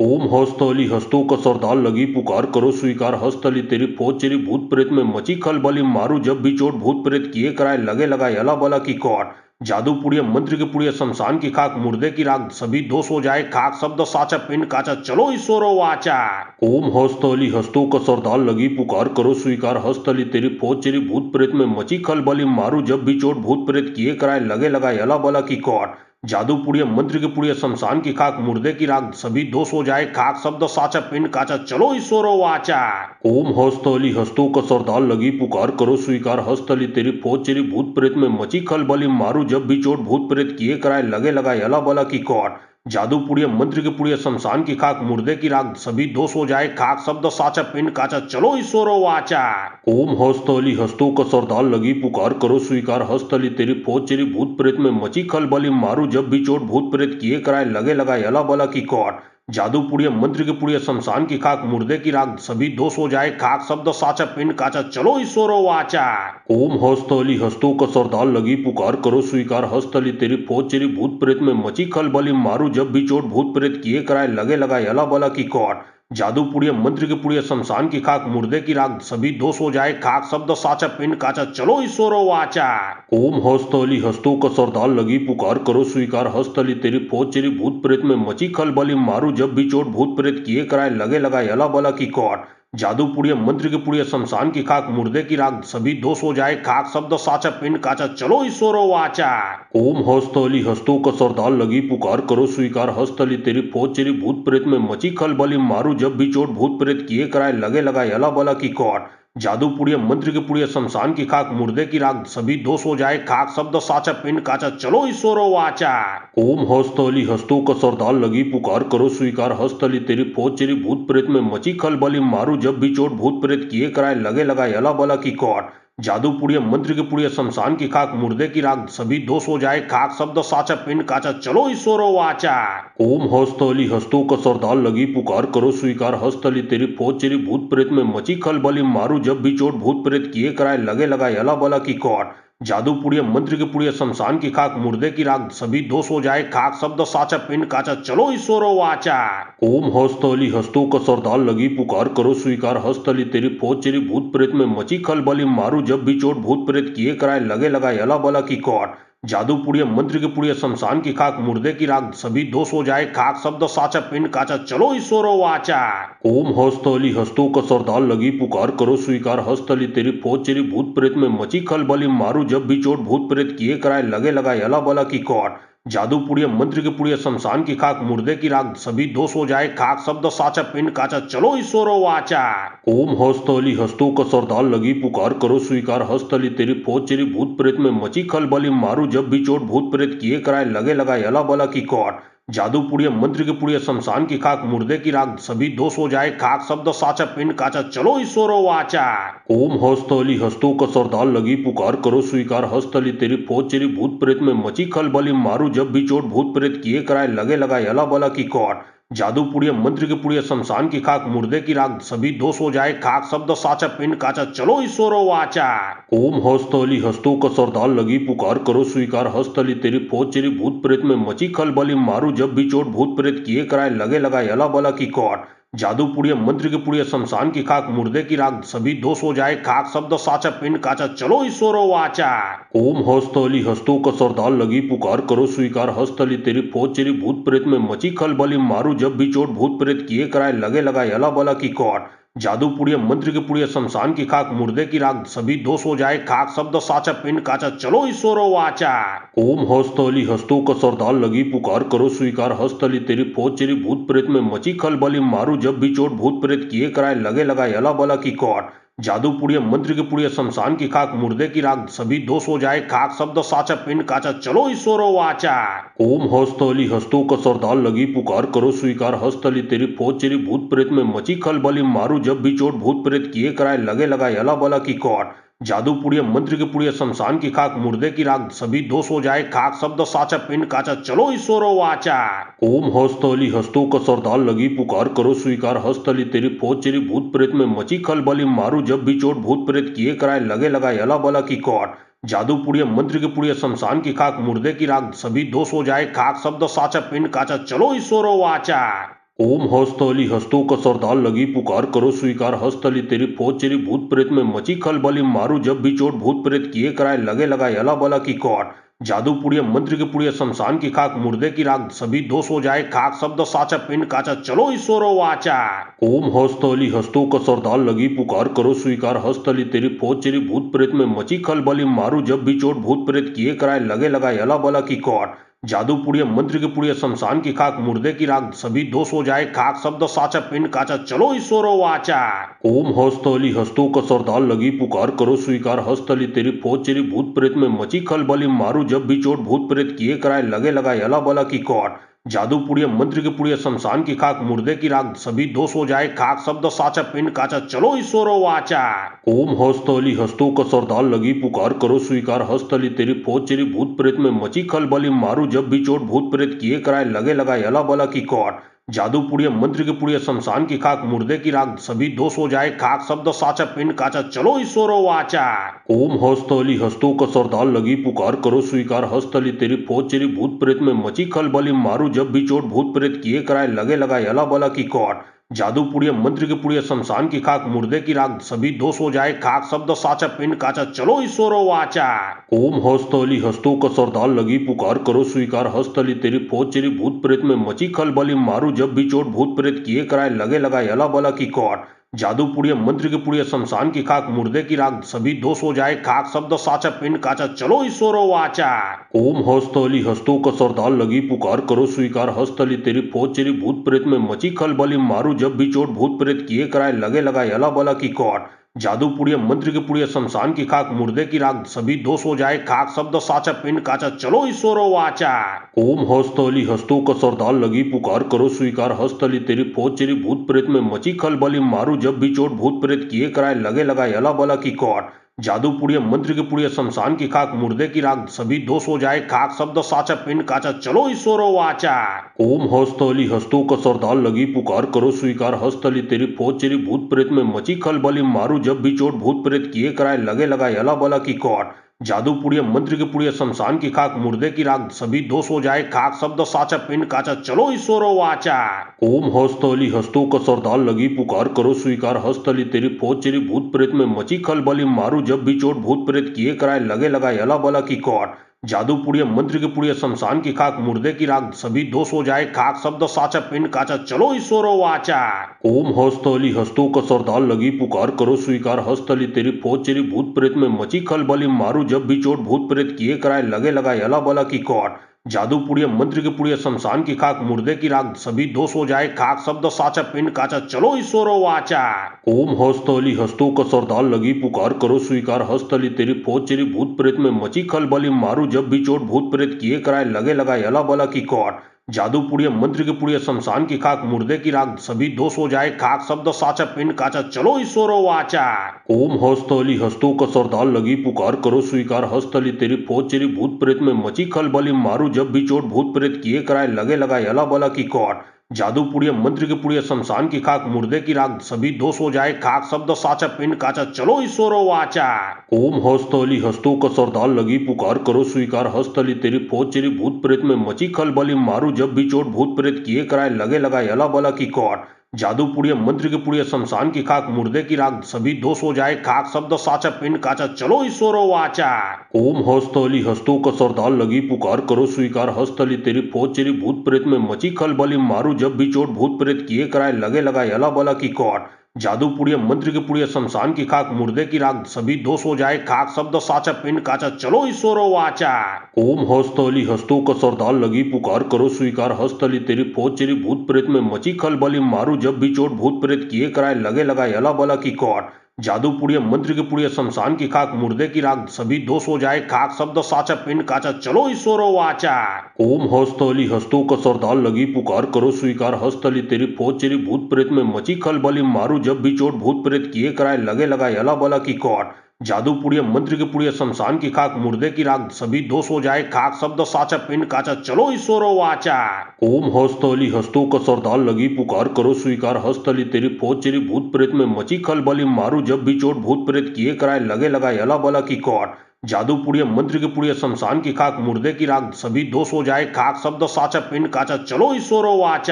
ओम हस्तली हस्तों का सरदार लगी पुकार करो स्वीकार हस्तली तेरी फौज चेरी भूत प्रेत में मची खलबली मारू जब भी चोट भूत प्रेत किए कराए लगे लगाए अला बला की कौट। जादू पुड़िया मंत्र के पुड़िया शमशान की खाक मुर्दे की राख सभी दोष हो जाए खाक शब्द साचा पिंड काचा चलो ईश्वरो वाचा। ओम हस्तली हस्तों का सरदार लगी पुकार करो स्वीकार हस्तली तेरी फौज चेरी भूत प्रेत में मची खलबली मारू जब भी चोट भूत प्रेत किए कराए लगे लगाए अला बला की कौट। जादू पुड़िया मंत्र के पुड़िया शमशान की खाक मुर्दे की राख सभी दोष हो जाए खाक शब्द साचा पिंड काचा चलो ईश्वरो वाचा। ओम हस्तली हस्तों का सरदार लगी पुकार करो स्वीकार हस्तली तेरी फौज चेरी भूत प्रेत में मची खलबली मारू जब भी चोट भूत प्रेत किए कराए लगे लगाए अला बला की कौट। जादू पुड़िया मंत्र के पुड़िया शमशान की खाक मुर्दे की राख सभी दोष हो जाए खाक शब्द साचा पिंड काचा चलो ईश्वरो वाचा। ओम हस्तली हस्तों का सरदार लगी पुकार करो स्वीकार हस्तली तेरी फौज चेरी भूत प्रेत में मची खलबली मारू जब भी चोट भूत प्रेत किए कराए लगे लगाए अला बला की कौट। जादू पुड़िया मंत्र के पुड़िया शमशान की खाक मुर्दे की राख सभी दोष हो जाए खाक शब्द साचा पिंड काचा चलो ईश्वरो वाचा। ओम हस्तली हस्तों का सरदार लगी पुकार करो स्वीकार हस्तली तेरी फौज चेरी भूत प्रेत में मची खलबली मारू जब भी चोट भूत प्रेत किए कराए लगे लगाए अला बला की कौट। जादू पुड़िया मंत्र के पुड़िया शमशान की खाक मुर्दे की राख सभी दोष हो जाए खाक शब्द साचा पिंड काचा चलो ईश्वरो वाचा। ओम हस्तली हस्तों का सरदार लगी पुकार करो स्वीकार हस्तली तेरी फौज चेरी भूत प्रेत में मची खलबली मारू जब भी चोट भूत प्रेत किए कराए लगे लगाए अला बला की कौट। जादू पुड़िया मंत्र के पुड़िया शमशान की खाक मुर्दे की राख सभी दोष हो जाए खाक शब्द साचा पिंड काचा चलो ईश्वरो वाचा। ओम हस्तली हस्तों का सरदार लगी पुकार करो स्वीकार हस्तली तेरी फौज चेरी भूत प्रेत में मची खलबली मारू जब भी चोट भूत प्रेत किए कराए लगे लगाए अला बला की कौट। जादू पुड़िया मंत्र के पुड़िया शमशान की खाक मुर्दे की राख सभी दोष हो जाए खाक शब्द साचा पिंड काचा चलो ईश्वरो वाचा। ओम हस्तली हस्तों का सरदार लगी पुकार करो स्वीकार हस्तली तेरी फौज चेरी भूत प्रेत में मची खलबली मारू जब भी चोट भूत प्रेत किए कराए लगे लगाए अला बला की कौट। जादू पुड़िया मंत्र के पुड़िया शमशान की खाक मुर्दे की राख सभी दोष हो जाए खाक शब्द साचा पिंड काचा चलो ईश्वरो वाचा। ओम हस्तली हस्तों का सरदार लगी पुकार करो स्वीकार हस्तली तेरी फौज चेरी भूत प्रेत में मची खलबली मारू जब भी चोट भूत प्रेत किए कराए लगे लगाए अला बला की कौट। जादू पुड़िया मंत्र के पुड़िया शमशान की खाक मुर्दे की राख सभी दोष हो जाए खाक शब्द साचा पिंड काचा चलो ईश्वरो वाचा। ओम हस्तली हस्तों का सरदार लगी पुकार करो स्वीकार हस्तली तेरी फौज चेरी भूत प्रेत में मची खलबली मारू जब भी चोट भूत प्रेत किए कराए लगे लगाए अला बला की कौट। जादू पुड़िया मंत्र के पुड़िया शमशान की खाक मुर्दे की राख सभी दोष हो जाए खाक शब्द साचा पिंड काचा चलो ईश्वरो वाचा। ओम हस्तली हस्तों का सरदार लगी पुकार करो स्वीकार हस्तली तेरी फौज चेरी भूत प्रेत में मची खलबली मारू जब भी चोट भूत प्रेत किए कराए लगे लगाए अला बला की कौट। जादू पुड़िया मंत्र के पुड़िया शमशान की खाक मुर्दे की राख सभी दोष हो जाए खाक शब्द साचा पिंड काचा चलो ईश्वरो वाचा। ओम हस्तली हस्तों का सरदार लगी पुकार करो स्वीकार हस्तली तेरी फौज चेरी भूत प्रेत में मची खलबली मारू जब भी चोट भूत प्रेत किए कराए लगे लगाए अला बला की कौट। जादू पुड़िया मंत्र की पुड़िया शमशान की खाक मुर्दे की राख सभी दोष हो जाए खाक शब्द साचा पिंड काचा चलो ईश्वरो वाचा। ओम हस्तली हस्तों का सरदार लगी पुकार करो स्वीकार हस्तली तेरी फौज चेरी भूत प्रेत में मची खलबली मारू जब भी चोट भूत प्रेत किए कराए लगे लगाए अला बला की कौट। जादू पुड़िया मंत्र की पुड़िया शमशान की खाक मुर्दे की राख सभी दोष हो जाए खाक शब्द साचा पिंड काचा चलो ईश्वरो वाचा। ओम हस्तली हस्तों का सरदार लगी पुकार करो स्वीकार हस्तली तेरी फौज चेरी भूत प्रेत में मची खलबली मारू जब भी चोट भूत प्रेत किए कराए लगे लगाए अला बला की कौट। जादू पुड़िया मंत्र की पुड़िया शमशान की खाक मुर्दे की राख सभी दोष हो जाए खाक शब्द साचा पिंड काचा चलो ईश्वरो वाचा। ओम हस्तली हस्तों का सरदार लगी पुकार करो स्वीकार हस्तली तेरी फौज चेरी भूत प्रेत में मची खलबली मारू जब भी चोट भूत प्रेत किए कराए लगे लगाए अला बला की कौट। जादू पुड़िया मंत्र की पुड़िया शमशान की खाक मुर्दे की राख सभी दोष हो जाए खाक शब्द साचा पिंड काचा चलो ईश्वरो वाचा। ओम हस्तली हस्तों का सरदार लगी पुकार करो स्वीकार हस्तली तेरी फौज चेरी भूत प्रेत में मची खलबली मारू जब भी चोट भूत प्रेत किए कराए लगे लगाए अला बला की कौट। जादू पुड़िया मंत्र की पुड़िया शमशान की खाक मुर्दे की राख सभी दोष हो जाए खाक शब्द साचा पिंड काचा चलो ईश्वरो वाचा। ओम हस्तली हस्तों का सरदार लगी पुकार करो स्वीकार हस्तली तेरी फौज चेरी भूत प्रेत में मची खलबली मारू जब भी चोट भूत प्रेत किए कराए लगे लगाए अला बला की कौट। जादू पुड़िया मंत्र की पुड़िया शमशान की खाक मुर्दे की राख सभी दोष हो जाए खाक शब्द साचा पिंड काचा चलो ईश्वरो वाचा। ओम हस्तली हस्तों का सरदार लगी पुकार करो स्वीकार हस्तली तेरी फौज चेरी भूत प्रेत में मची खलबली मारू जब भी चोट भूत प्रेत किए कराए लगे लगाए अला बला की कौट। जादू पुड़िया मंत्र की पुड़िया शमशान की खाक मुर्दे की राख सभी दोष हो जाए खाक शब्द साचा पिंड काचा चलो ईश्वरो वाचा। ओम हस्तली हस्तों का सरदार लगी पुकार करो स्वीकार हस्तली तेरी फौज चेरी भूत प्रेत में मची खलबली मारू जब भी चोट भूत प्रेत किए कराए लगे लगाए अला बला की कौट। जादू पुड़िया मंत्र की पुड़िया शमशान की खाक मुर्दे की राख सभी दोष हो जाए खाक शब्द साचा पिंड काचा चलो ईश्वरो वाचा। ओम हस्तली हस्तों का सरदार लगी पुकार करो स्वीकार हस्तली तेरी फौज चेरी भूत प्रेत में मची खलबली मारू जब भी चोट भूत प्रेत किए कराए लगे लगाए अला बला की कौट। जादू पुड़िया मंत्र की पुड़िया शमशान की खाक मुर्दे की राख सभी दोष हो जाए खाक शब्द साचा पिंड काचा चलो ईश्वरो वाचा। ओम हस्तली हस्तों का सरदार लगी पुकार करो स्वीकार हस्तली तेरी फौज चेरी भूत प्रेत में मची खलबली मारू जब भी चोट भूत प्रेत किए कराए लगे लगाए अला बला की कौट। जादू पुड़िया मंत्र की पुड़िया शमशान की खाक मुर्दे की राख सभी दोष हो जाए खाक शब्द साचा पिंड काचा चलो ईश्वरो वाचा। ओम हस्तली हस्तों का सरदार लगी पुकार करो स्वीकार हस्तली तेरी फौज चेरी भूत प्रेत में मची खलबली मारू जब भी चोट भूत प्रेत किए कराए लगे लगाए अला बला की कौट। जादू पुड़िया मंत्र की पुड़िया शमशान की खाक मुर्दे की राख सभी दोष हो जाए खाक शब्द साचा पिंड काचा चलो ईश्वरो वाचा। ओम हस्तली हस्तों का सरदार लगी पुकार करो स्वीकार हस्तली तेरी फौज चेरी भूत प्रेत में मची खलबली मारू जब भी चोट भूत प्रेत किए कराए लगे लगाए अला बला की कौट। जादू पुड़िया मंत्र की पुड़िया शमशान की खाक मुर्दे की राख सभी दोष हो जाए खाक शब्द साचा पिंड काचा चलो ईश्वरो वाचा। ओम हस्तली हस्तों का सरदार लगी पुकार करो स्वीकार हस्तली तेरी फौज चेरी भूत प्रेत में मची खलबली मारू जब भी चोट भूत प्रेत किए कराए लगे लगाए अला बला की कौट। जादू पुड़िया मंत्र की पुड़िया शमशान की खाक मुर्दे की राख सभी दोष हो जाए खाक शब्द साचा पिंड काचा चलो ईश्वरो वाचा। ओम हस्तली हस्तों का सरदार लगी पुकार करो स्वीकार हस्तली तेरी फौज चेरी भूत प्रेत में मची खलबली मारू जब भी चोट भूत प्रेत किए कराए लगे लगाए अला बला की कौट। जादू पुड़िया मंत्र की पुड़िया शमशान की खाक मुर्दे की राख सभी दोष हो जाए खाक शब्द साचा पिंड काचा चलो ईश्वरो वाचा। ओम हस्तली हस्तों का सरदार लगी पुकार करो स्वीकार हस्तली तेरी फौज चेरी भूत प्रेत में मची खलबली मारू जब भी चोट भूत प्रेत किए कराए लगे लगाए अला बला की कौट। जादू पुड़िया मंत्र की पुड़िया शमशान की खाक मुर्दे की राख सभी दोष हो जाए खाक शब्द साचा पिंड काचा चलो ईश्वरो वाचा। ओम हस्तली हस्तों का सरदार लगी पुकार करो स्वीकार हस्तली तेरी फौज चेरी भूत प्रेत में मची खलबली मारू जब भी चोट भूत प्रेत किए कराए लगे लगाए अला बला की कौट। जादू पुड़िया मंत्र की पुड़िया शमशान की खाक मुर्दे की राख सभी दोष हो जाए खाक शब्द साचा पिंड काचा चलो ईश्वरो वाचा। ओम हस्तली हस्तों का सरदार लगी पुकार करो स्वीकार हस्तली तेरी फौज चेरी भूत प्रेत में मची खलबली मारू जब भी चोट भूत प्रेत किए कराए लगे लगाए अला बला की कौट। जादू पुड़िया मंत्र की पुड़िया शमशान की खाक मुर्दे की राख सभी दोष हो जाए खाक शब्द साचा पिंड काचा चलो ईश्वरो वाचा। ओम हस्तली हस्तों का सरदार लगी पुकार करो स्वीकार हस्तली तेरी फौज चेरी भूत प्रेत में मची खलबली मारू जब भी चोट भूत प्रेत किए कराए लगे लगाए अला बला की कौट। जादू पुड़िया मंत्र की पुड़िया शमशान की खाक मुर्दे की राख सभी दोष हो जाए खाक शब्द साचा पिंड काचा चलो ईश्वरो वाचा। ओम हस्तली हस्तों का सरदार लगी पुकार करो स्वीकार हस्तली तेरी फौज चेरी भूत प्रेत में मची खलबली मारू जब भी चोट भूत प्रेत किए कराए लगे लगाए अला बला की कौट। जादू पुड़िया मंत्र की पुड़िया शमशान की खाक मुर्दे की राख सभी दोष हो जाए खाक शब्द साचा पिंड काचा चलो ईश्वरो वाचा। ओम हस्तली हस्तों का सरदार लगी पुकार करो स्वीकार हस्तली तेरी फौज चेरी भूत प्रेत में मची खलबली मारू जब भी चोट भूत प्रेत किए कराए लगे लगाए अला बला की कौट। जादू पुड़िया मंत्र की पुड़िया शमशान की खाक मुर्दे की राख सभी दोष हो जाए खाक शब्द साचा पिंड काचा चलो ईश्वरो वाचा। ओम हस्तली हस्तों का सरदार लगी पुकार करो स्वीकार हस्तली तेरी फौज चेरी भूत प्रेत में मची खलबली मारू जब भी चोट भूत प्रेत किए कराए लगे लगाए अला बला की कौट। जादू पुड़िया मंत्र की पुड़िया शमशान की खाक मुर्दे की राख सभी दोष हो जाए खाक शब्द साचा पिंड काचा चलो ईश्वरो वाचा। ओम हस्तली हस्तों का सरदार लगी पुकार करो स्वीकार हस्तली तेरी फौज चेरी भूत प्रेत में मची खलबली मारू जब भी चोट भूत प्रेत किए कराए लगे लगाए अला बला की कौट। जादू पुड़िया मंत्र की पुड़िया शमशान की खाक मुर्दे की राख सभी दोष हो जाए खाक शब्द साचा पिंड काचा चलो ईश्वरो वाचा। ओम हस्तली हस्तों का सरदार लगी पुकार करो स्वीकार हस्तली तेरी फौज चेरी भूत प्रेत में मची खलबली मारू जब भी चोट भूत प्रेत किए कराए लगे लगाए अला बला की कौट। जादू पुड़िया मंत्र की पुड़िया शमशान की खाक मुर्दे की राख सभी दोष हो जाए खाक शब्द साचा पिंड काचा चलो ईश्वरो वाचा। ओम हस्तली हस्तों का सरदार लगी पुकार करो स्वीकार हस्तली तेरी फौज चेरी भूत प्रेत में मची खलबली मारू जब भी चोट भूत प्रेत किए कराए लगे लगाए अला बला की कौट। जादू पुड़िया मंत्र की पुड़िया शमशान की खाक मुर्दे की राख सभी दोष हो जाए खाक शब्द साचा पिंड काचा चलो ईश्वरो वाचा। ओम हस्तली हस्तों का सरदार लगी पुकार करो स्वीकार हस्तली तेरी फौज चेरी भूत प्रेत में मची खलबली मारू जब भी चोट भूत प्रेत किए कराए लगे लगाए अला बला की कौट। जादू पुड़िया मंत्र की पुड़िया शमशान की खाक मुर्दे की राख सभी दोष हो जाए खाक शब्द साचा पिंड काचा चलो ईश्वरो वाचा।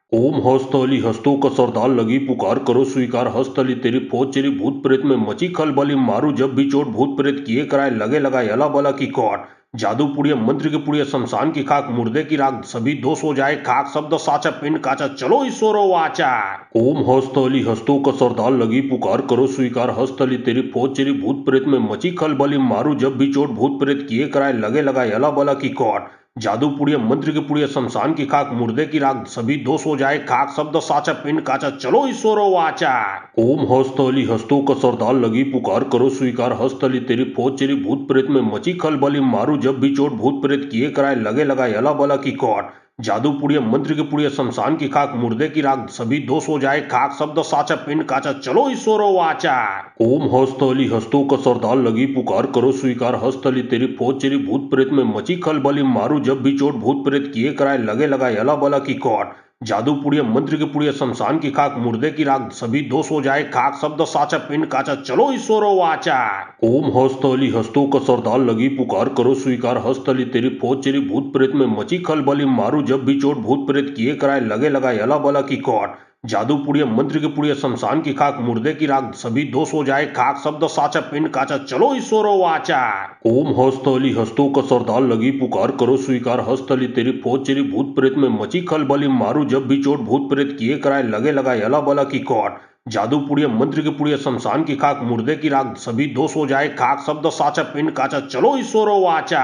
ओम हस्तली हस्तों का सरदार लगी पुकार करो स्वीकार हस्तली तेरी फौज चेरी भूत प्रेत में मची खलबली मारू जब भी चोट भूत प्रेत किए कराए लगे लगाए अला बला की कौट। जादू पुड़िया मंत्र की पुड़िया शमशान की खाक मुर्दे की राख सभी दोष हो जाए खाक शब्द साचा पिंड काचा चलो ईश्वरो वाचा। ओम हस्तली हस्तों का सरदार लगी पुकार करो स्वीकार हस्तली तेरी फौज चेरी भूत प्रेत में मची खलबली मारू जब भी चोट भूत प्रेत किए कराए लगे लगाए अला बला की कौट। जादू पुड़िया मंत्र की पुड़िया शमशान की खाक मुर्दे की राख सभी दोष हो जाए खाक शब्द साचा पिंड काचा चलो ईश्वरो वाचा। ओम हस्तली हस्तों का सरदार लगी पुकार करो स्वीकार हस्तली तेरी फौज चेरी भूत प्रेत में मची खलबली मारू जब भी चोट भूत प्रेत किए कराए लगे लगाए अला बला की कौट। जादू पुड़िया मंत्र की पुड़िया शमशान की खाक मुर्दे की राख सभी दोष हो जाए खाक शब्द साचा पिंड काचा चलो ईश्वरो वाचा। ओम हस्तली हस्तों का सरदार लगी पुकार करो स्वीकार हस्तली तेरी फौज चेरी भूत प्रेत में मची खलबली मारू जब भी चोट भूत प्रेत किए कराए लगे लगाए अला बला की कौट। जादू पुड़िया मंत्र की पुड़िया शमशान की खाक मुर्दे की राख सभी दोष हो जाए खाक शब्द साचा पिंड काचा चलो ईश्वरो वाचा। ओम हस्तली हस्तों का सरदार लगी पुकार करो स्वीकार हस्तली तेरी फौज चेरी भूत प्रेत में मची खलबली मारू जब भी चोट भूत प्रेत किए कराए लगे लगाए अला बला की कौट। जादू पुड़िया मंत्र की पुड़िया शमशान की खाक मुर्दे की राख सभी दोष हो जाए खाक शब्द साचा पिंड काचा चलो ईश्वरो वाचा। ओम हस्तली हस्तों का सरदार लगी पुकार करो स्वीकार हस्तली तेरी फौज चेरी भूत प्रेत में मची खलबली मारू जब भी चोट भूत प्रेत किए कराए लगे लगाए अला बला की कौट। जादू पुड़िया मंत्र की पुड़िया शमशान की खाक मुर्दे की राख सभी दोष हो जाए खाक शब्द साचा पिंड काचा चलो ईश्वरो वाचा।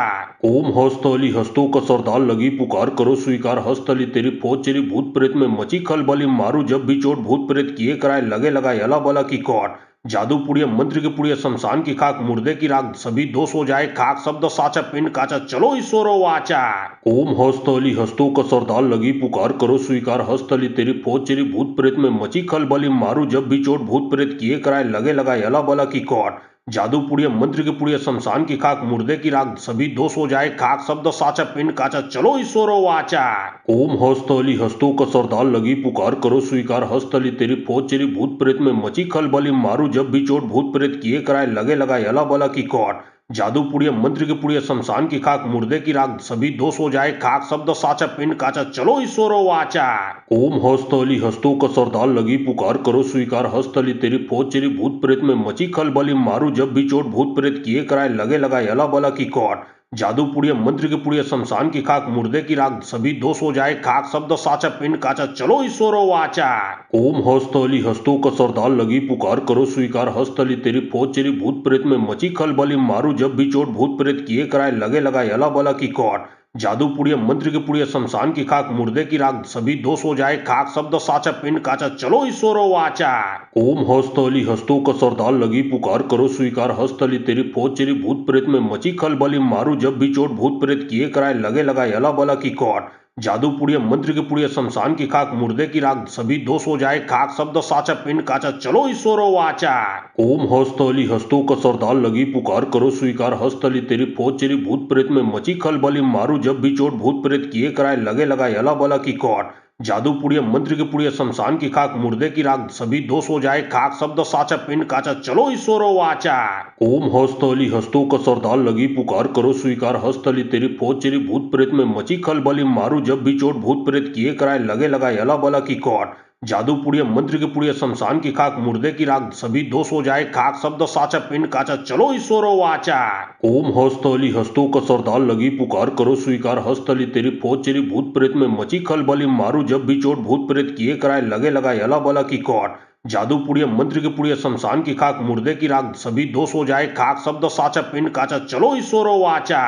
ओम हस्तली हस्तों का सरदार लगी पुकार करो स्वीकार हस्तली तेरी फौज चेरी भूत प्रेत में मची खलबली मारू जब भी चोट भूत प्रेत किए कराए लगे लगाए अला बला की कौट। जादू पुड़िया मंत्र की पुड़िया शमशान की खाक मुर्दे की राख सभी दोष हो जाए खाक शब्द साचा पिंड काचा चलो ईश्वरो वाचा। ओम हस्तली हस्तों का सरदार लगी पुकार करो स्वीकार हस्तली तेरी फौज चेरी भूत प्रेत में मची खलबली मारू जब भी चोट भूत प्रेत किए कराए लगे लगाए अला बला की कौट। जादू पुड़िया मंत्र की पुड़िया शमशान की खाक मुर्दे की राख सभी दोष हो जाए खाक शब्द साचा पिंड काचा चलो ईश्वरो वाचा। ओम हस्तली हस्तों का सरदार लगी पुकार करो स्वीकार हस्तली तेरी फौज चेरी भूत प्रेत में मची खलबली मारू जब भी चोट भूत प्रेत किए कराए लगे लगाए अला बला की कौट। जादू पुड़िया मंत्र की पुड़िया शमशान की खाक मुर्दे की राख सभी दोष हो जाए खाक शब्द साचा पिंड काचा चलो ईश्वरो वाचा। ओम हस्तली हस्तों का सरदार लगी पुकार करो स्वीकार हस्तली तेरी फौज चेरी भूत प्रेत में मची खलबली मारू जब भी चोट भूत प्रेत किए कराए लगे लगाए अला बला की कौट। जादू पुड़िया मंत्र की पुड़िया शमशान की खाक मुर्दे की राख सभी दोष हो जाए खाक शब्द साचा पिंड काचा चलो ईश्वरो वाचा। ओम हस्तली हस्तों का सरदार लगी पुकार करो स्वीकार हस्तली तेरी फौज चेरी भूत प्रेत में मची खलबली मारू जब भी चोट भूत प्रेत किए कराए लगे लगाए अला बला की कौट। जादू पुड़िया मंत्र की पुड़िया शमशान की खाक मुर्दे की राख सभी दोष हो जाए खाक शब्द साचा पिंड काचा चलो ईश्वरो वाचा। ओम हस्तली हस्तों का सरदार लगी पुकार करो स्वीकार हस्तली तेरी फौज चेरी भूत प्रेत में मची खलबली मारू जब भी चोट भूत प्रेत किए कराए लगे लगाए अला बला की कौट। जादू पुड़िया मंत्र की पुड़िया शमशान की खाक मुर्दे की राख सभी दोष हो जाए खाक शब्द साचा पिंड काचा चलो ईश्वरो वाचा। ओम हस्तली हस्तों का सरदार लगी पुकार करो स्वीकार हस्तली तेरी फौज चली भूत प्रेत में मची खलबली मारू जब भी चोट भूत प्रेत किए कराए लगे लगाए अला बला की कौट। जादू पुड़िया मंत्र की पुड़िया शमशान की खाक मुर्दे की राख सभी दोष हो जाए खाक शब्द साचा पिंड काचा चलो ईश्वरो वाचा। ओम हस्तली हस्तों का सरदार लगी पुकार करो स्वीकार हस्तली तेरी फौज चली भूत प्रेत में मची खलबली मारू जब भी चोट भूत प्रेत किए कराए लगे लगाए अला बला की कौट। जादू पुड़िया मंत्र की पुड़िया शमशान की खाक मुर्दे की राख सभी दोष हो जाए खाक शब्द साचा पिंड काचा चलो ईश्वरो वाचा। ओम हस्तली हस्तों का सरदार लगी पुकार करो स्वीकार हस्तली तेरी फौज चली भूत प्रेत में मची खलबली मारू जब भी चोट भूत प्रेत किए कराए लगे लगाए अला बला की कौट। जादू पुड़िया मंत्र की पुड़िया शमशान की खाक मुर्दे की राख सभी दोष हो जाए खाक शब्द साचा पिंड काचा चलो ईश्वरो वाचा।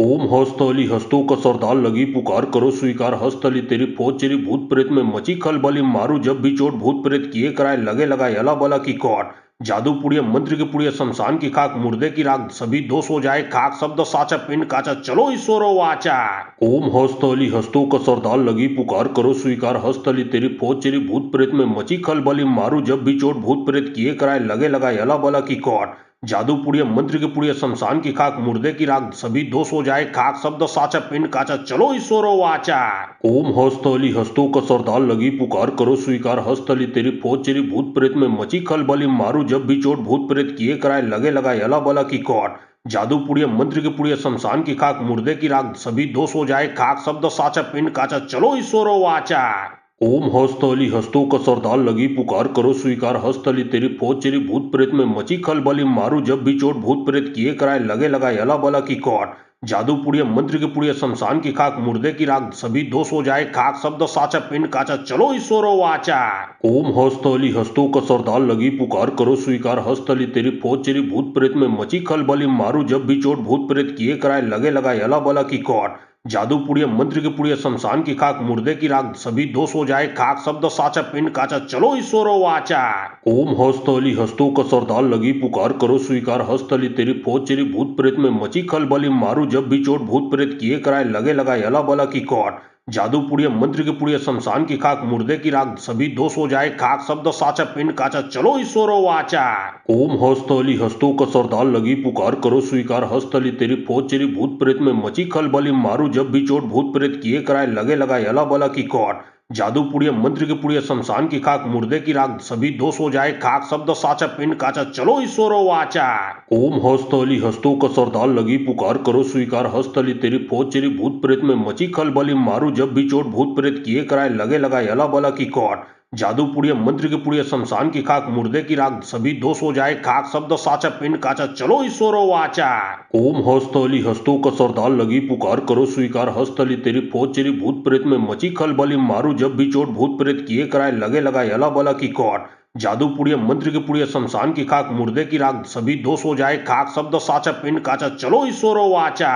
ओम हस्तली हस्तों का सरदार लगी पुकार करो स्वीकार हस्तली तेरी फौज चली भूत प्रेत में मची खलबली मारू जब भी चोट भूत प्रेत किए कराए लगे लगाए अला बला की कौट। जादू पुड़िया मंत्र की पुड़िया शमशान की खाक मुर्दे की राख सभी दोष हो जाए खाक शब्द साचा पिंड काचा चलो ईश्वरो वाचा। ओम हस्तली हस्तों का सरदार लगी पुकार करो स्वीकार हस्तली तेरी फौज चली भूत प्रेत में मची खलबली मारू जब भी चोट भूत प्रेत किए कराए लगे लगाए अला बला की कौट। जादू पुड़िया मंत्र की पुड़िया शमशान की खाक मुर्दे की राख सभी दोष हो जाए खाक शब्द साचा पिंड काचा चलो ईश्वरो वाचा। ओम हस्तली हस्तों का सरदार लगी पुकार करो स्वीकार हस्तली तेरी फौज चली भूत प्रेत में मची खलबली मारू जब भी चोट भूत प्रेत किए कराए लगे लगाए अला बला की कौट। जादू पुड़िया मंत्र की पुड़िया शमशान की खाक मुर्दे की राख सभी दोष हो जाए खाक शब्द साचा पिंड काचा चलो ईश्वरो वाचा। ओम हस्तली हस्तों का सरदार लगी पुकार करो स्वीकार हस्तली तेरी फौज चली भूत प्रेत में मची खलबली मारू जब भी चोट भूत प्रेत किए कराए लगे लगाए अला बला की कौट। जादू पुड़िया मंत्र की पुड़िया शमशान की खाक मुर्दे की राख सभी दोष हो जाए खाक शब्द साचा पिंड काचा चलो ईश्वरो वाचा। ओम हस्तली हस्तों का सरदार लगी पुकार करो स्वीकार हस्तली तेरी फौज चली भूत प्रेत में मची खलबली मारू जब भी चोट भूत प्रेत किए कराए लगे लगाए अला बला की कौट। जादू पुड़िया मंत्र की पुड़िया शमशान की खाक मुर्दे की राख सभी दोष हो जाए खाक शब्द साचा पिंड काचा चलो ईश्वरो वाचा। ओम हस्तली हस्तों का सरदार लगी पुकार करो स्वीकार हस्तली तेरी फौज चली भूत प्रेत में मची खलबली मारू जब भी चोट भूत प्रेत किए कराए लगे लगाए अला बला की कौट। जादू पुड़िया मंत्र की पुड़िया शमशान की खाक मुर्दे की राख सभी दोष हो जाए खाक शब्द साचा पिंड काचा चलो ईश्वरो वाचा। ओम हस्तली हस्तों का सरदार लगी पुकार करो स्वीकार हस्तली तेरी फौज चली भूत प्रेत में मची खलबली मारू जब भी चोट भूत प्रेत किए कराए लगे लगाए अला बला की कौट। जादू पुड़िया मंत्र की पुड़िया शमशान की खाक मुर्दे की राख सभी दोष हो जाए खाक शब्द साचा पिंड काचा चलो ईश्वरो वाचा। ओम हस्तली हस्तों का सरदार लगी पुकार करो स्वीकार हस्तली तेरी फौज चली भूत प्रेत में मची खलबली मारू जब भी चोट भूत प्रेत किए कराए लगे लगाए अला बला की कौट। जादू पुड़िया मंत्र की पुड़िया शमशान की खाक मुर्दे की राख सभी दोष हो जाए खाक शब्द साचा पिंड काचा चलो ईश्वरो वाचा। ओम हस्तली हस्तों का सरदार लगी पुकार करो स्वीकार हस्तली तेरी फौज चली भूत प्रेत में मची खलबली मारू जब भी चोट भूत प्रेत किए कराए लगे लगाए अला बला की कौट। जादू पुड़िया मंत्र की पुड़िया शमशान की खाक मुर्दे की राख सभी दोष हो जाए खाक शब्द साचा पिंड काचा चलो ईश्वरो वाचा।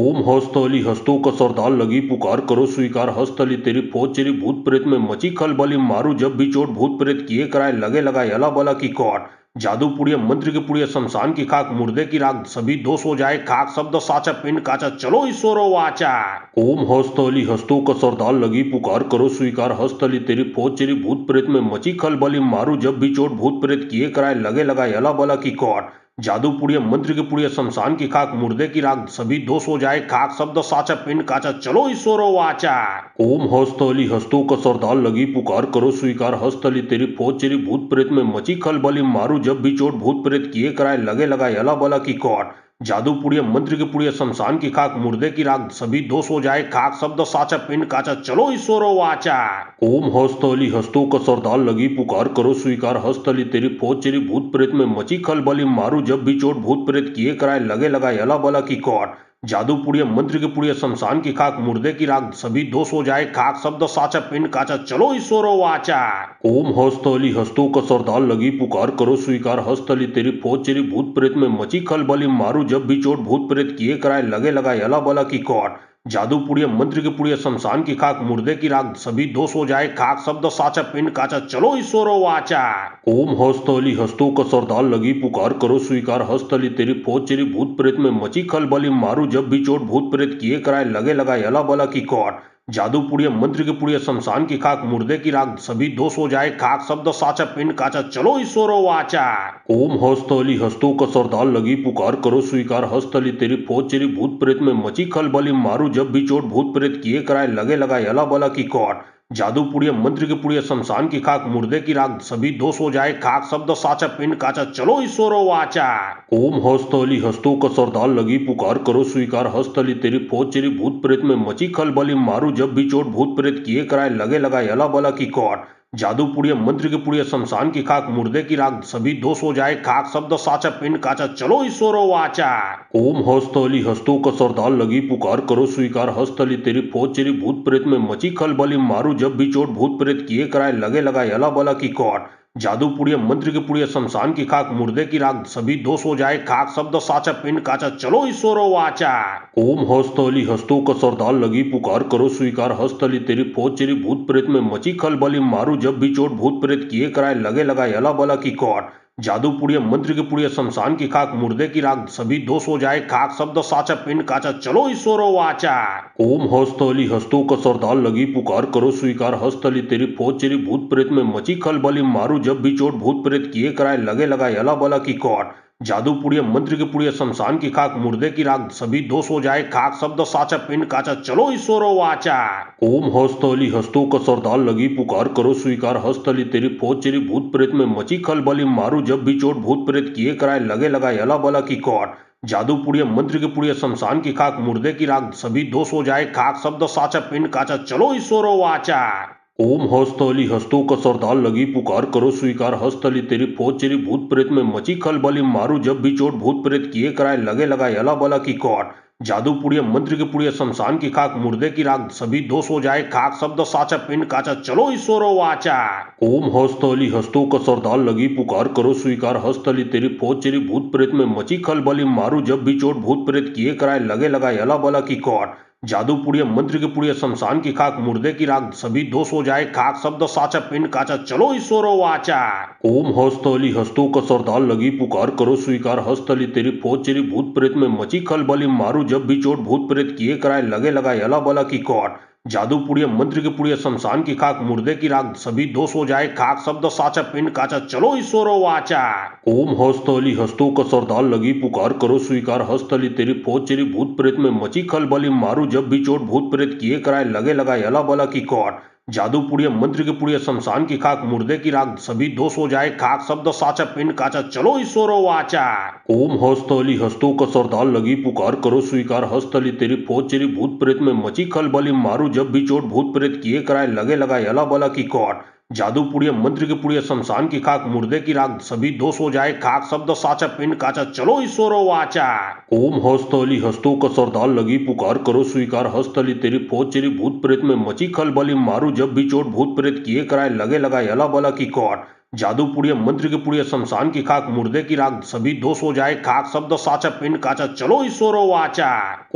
ओम हस्तली हस्तों का सरदार लगी पुकार करो स्वीकार हस्तली तेरी फौज चली भूत प्रेत में मची खलबली मारू जब भी चोट भूत प्रेत किए कराए लगे लगाए अला बला की कौट। जादू पुड़िया मंत्र की पुड़िया शमशान की खाक मुर्दे की राख सभी दोष हो जाए खाक शब्द साचा पिंड काचा चलो ईश्वरो वाचा। ओम हस्तली हस्तों का सरदार लगी पुकार करो स्वीकार हस्तली तेरी फौज चली भूत प्रेत में मची खलबली मारू जब भी चोट भूत प्रेत किए कराए लगे लगाए अला बला की कौट। जादू पुड़िया मंत्र की पुड़िया शमशान की खाक मुर्दे की राख सभी दोष हो जाए खाक शब्द साचा पिंड काचा चलो ईश्वरो वाचा। ओम हस्तली हस्तों का सरदार लगी पुकार करो स्वीकार हस्तली तेरी फौज चली भूत प्रेत में मची खलबली मारू जब भी चोट भूत प्रेत किए कराए लगे लगाए अला बला की कौट। जादू पुड़िया मंत्र की पुड़िया शमशान की खाक मुर्दे की राख सभी दोष हो जाए खाक शब्द साचा पिंड काचा चलो ईश्वरो वाचा। ओम हस्तली हस्तों का सरदार लगी पुकार करो स्वीकार हस्तली तेरी फौज चली भूत प्रेत में मची खलबली मारू जब भी चोट भूत प्रेत किए कराए लगे लगाए अला बला की कौट। जादू पुड़िया मंत्र की पुड़िया शमशान की खाक मुर्दे की राख सभी दोष हो जाए खाक शब्द साचा पिंड काचा चलो ईश्वरो वाचा। ओम हस्तली हस्तों का सरदार लगी पुकार करो स्वीकार हस्तली तेरी फौज चली भूत प्रेत में मची खलबली मारू जब भी चोट भूत प्रेत किए कराए लगे लगाए अला बला की कौट। जादू पुड़िया मंत्र की पुड़िया शमशान की खाक मुर्दे की राख सभी दोष हो जाए खाक शब्द साचा पिंड काचा चलो ईश्वरो वाचा। ओम हस्तली हस्तों का सरदार लगी पुकार करो स्वीकार हस्तली तेरी फौज चली भूत प्रेत में मची खलबली मारू जब भी चोट भूत प्रेत किए कराए लगे लगाए अला बला की कौट। जादू पुड़िया मंत्र की पुड़िया शमशान की खाक मुर्दे की राख सभी दोष हो जाए खाक शब्द साचा पिंड काचा चलो ईश्वरो वाचा। ओम हस्तली हस्तों का सरदार लगी पुकार करो स्वीकार हस्तली तेरी फौज चली भूत प्रेत में मची खलबली मारू जब भी चोट भूत प्रेत किए कराए लगे लगाए अला बला की कौट। जादू पुड़िया मंत्र की पुड़िया शमशान की खाक मुर्दे की राख सभी दोष हो जाए खाक शब्द साचा पिंड काचा चलो ईश्वरो वाचा। ओम हस्तली हस्तों का सरदार लगी पुकार करो स्वीकार हस्तली तेरी फौज चली भूत प्रेत में मची खलबली मारू जब भी चोट भूत प्रेत किए कराए लगे लगाए अला बला की कौट। जादू पुड़िया मंत्र की पुड़िया शमशान की खाक मुर्दे की राख सभी दोष हो जाए खाक शब्द साचा पिंड काचा चलो ईश्वरो वाचा। ओम हस्तली हस्तों का सरदार लगी पुकार करो स्वीकार हस्तली तेरी फौज चली भूत प्रेत में मची खलबली मारू जब भी चोट भूत प्रेत किए कराए लगे लगाए अला बला की कौट। जादू पुड़िया मंत्र की पुड़िया शमशान की खाक मुर्दे की राख सभी दोष हो जाए खाक शब्द साचा पिंड काचा चलो ईश्वरो वाचा। ओम हस्तली हस्तों का सरदार लगी पुकार करो स्वीकार हस्तली तेरी फौज चली भूत प्रेत में मची खलबली मारू जब भी चोट भूत प्रेत किए कराए लगे लगाए अला बला की कौट। जादू पुड़िया मंत्र की पुड़िया शमशान की खाक मुर्दे की राख सभी दोष हो जाए खाक शब्द साचा पिंड काचा चलो ईश्वरो वाचा। ओम हस्तली हस्तों का सरदार लगी पुकार करो स्वीकार हस्तली तेरी फौज चली भूत प्रेत में मची खलबली मारू जब भी चोट भूत प्रेत किए कराए लगे लगाए अला बला की कौट। जादू पुड़िया मंत्र की पुड़िया शमशान की खाक मुर्दे की राख सभी दोष हो जाए खाक शब्द साचा पिंड काचा चलो ईश्वरो वाचा। ओम हस्तली हस्तों का सरदार लगी पुकार करो स्वीकार हस्तली तेरी फौज चली भूत प्रेत में मची खलबली मारू जब भी चोट भूत प्रेत किए कराए लगे लगाए अला बला की कौट। जादू पुड़िया मंत्र की पुड़िया शमशान की खाक मुर्दे की राख सभी दोष हो जाए खाक शब्द साचा पिंड काचा चलो ईश्वरो वाचा। ओम हस्तली हस्तों का सरदार लगी पुकार करो स्वीकार हस्तली तेरी फौज चली भूत प्रेत में मची खलबली मारू जब भी चोट भूत प्रेत किए कराए लगे लगाए अला बला की कौट। जादू पुड़िया मंत्र की पुड़िया शमशान की खाक मुर्दे की राख सभी दोष हो जाए खाक शब्द साचा पिंड काचा चलो ईश्वरो वाचा। ओम हस्तली हस्तों का सरदार लगी पुकार करो स्वीकार हस्तली तेरी फौज चली भूत प्रेत में मची खलबली मारू जब भी चोट भूत प्रेत किए कराए लगे लगाए अला बला की कौट। जादू पुड़िया मंत्र की पुड़िया शमशान की खाक मुर्दे की राख सभी दोष हो जाए खाक शब्द साचा पिंड काचा चलो ईश्वरो वाचा। ओम हस्तली हस्तों का सरदार लगी पुकार करो स्वीकार हस्तली तेरी फौज चली भूत प्रेत में मची खलबली मारू जब भी चोट भूत प्रेत किए कराए लगे लगाए अला बला की कौट। जादू पुड़िया मंत्र की पुड़िया शमशान की खाक मुर्दे की राख सभी दोष हो जाए खाक शब्द साचा पिंड काचा चलो ईश्वरो वाचा। ओम हस्तली हस्तों का सरदार लगी पुकार करो स्वीकार हस्तली तेरी फौज चली भूत प्रेत में मची खलबली मारू जब भी चोट भूत प्रेत किए कराए लगे लगाए अला बला की कौट। जादू पुड़िया मंत्र की पुड़िया शमशान की खाक मुर्दे की राख सभी दोष हो जाए खाक शब्द साचा पिंड काचा चलो ईश्वरो वाचा। ओम हस्तली हस्तों का सरदार लगी पुकार करो स्वीकार हस्तली तेरी फौज चली भूत प्रेत में मची खलबली मारू जब भी चोट भूत प्रेत किए कराए लगे लगाए अला बला की कौट। जादू पुड़िया मंत्र की पुड़िया शमशान की खाक मुर्दे की राख सभी दोष हो जाए खाक शब्द साचा पिंड काचा चलो ईश्वरो वाचा। ओम हस्तली हस्तों का सरदार लगी पुकार करो स्वीकार हस्तली तेरी फौज चली भूत प्रेत में मची खलबली मारू जब भी चोट भूत प्रेत किए कराए लगे लगाए अला बला की कौट। जादू पुड़िया मंत्र की पुड़िया शमशान की खाक मुर्दे की राख सभी दोष हो जाए खाक शब्द साचा पिंड काचा चलो ईश्वरो वाचा।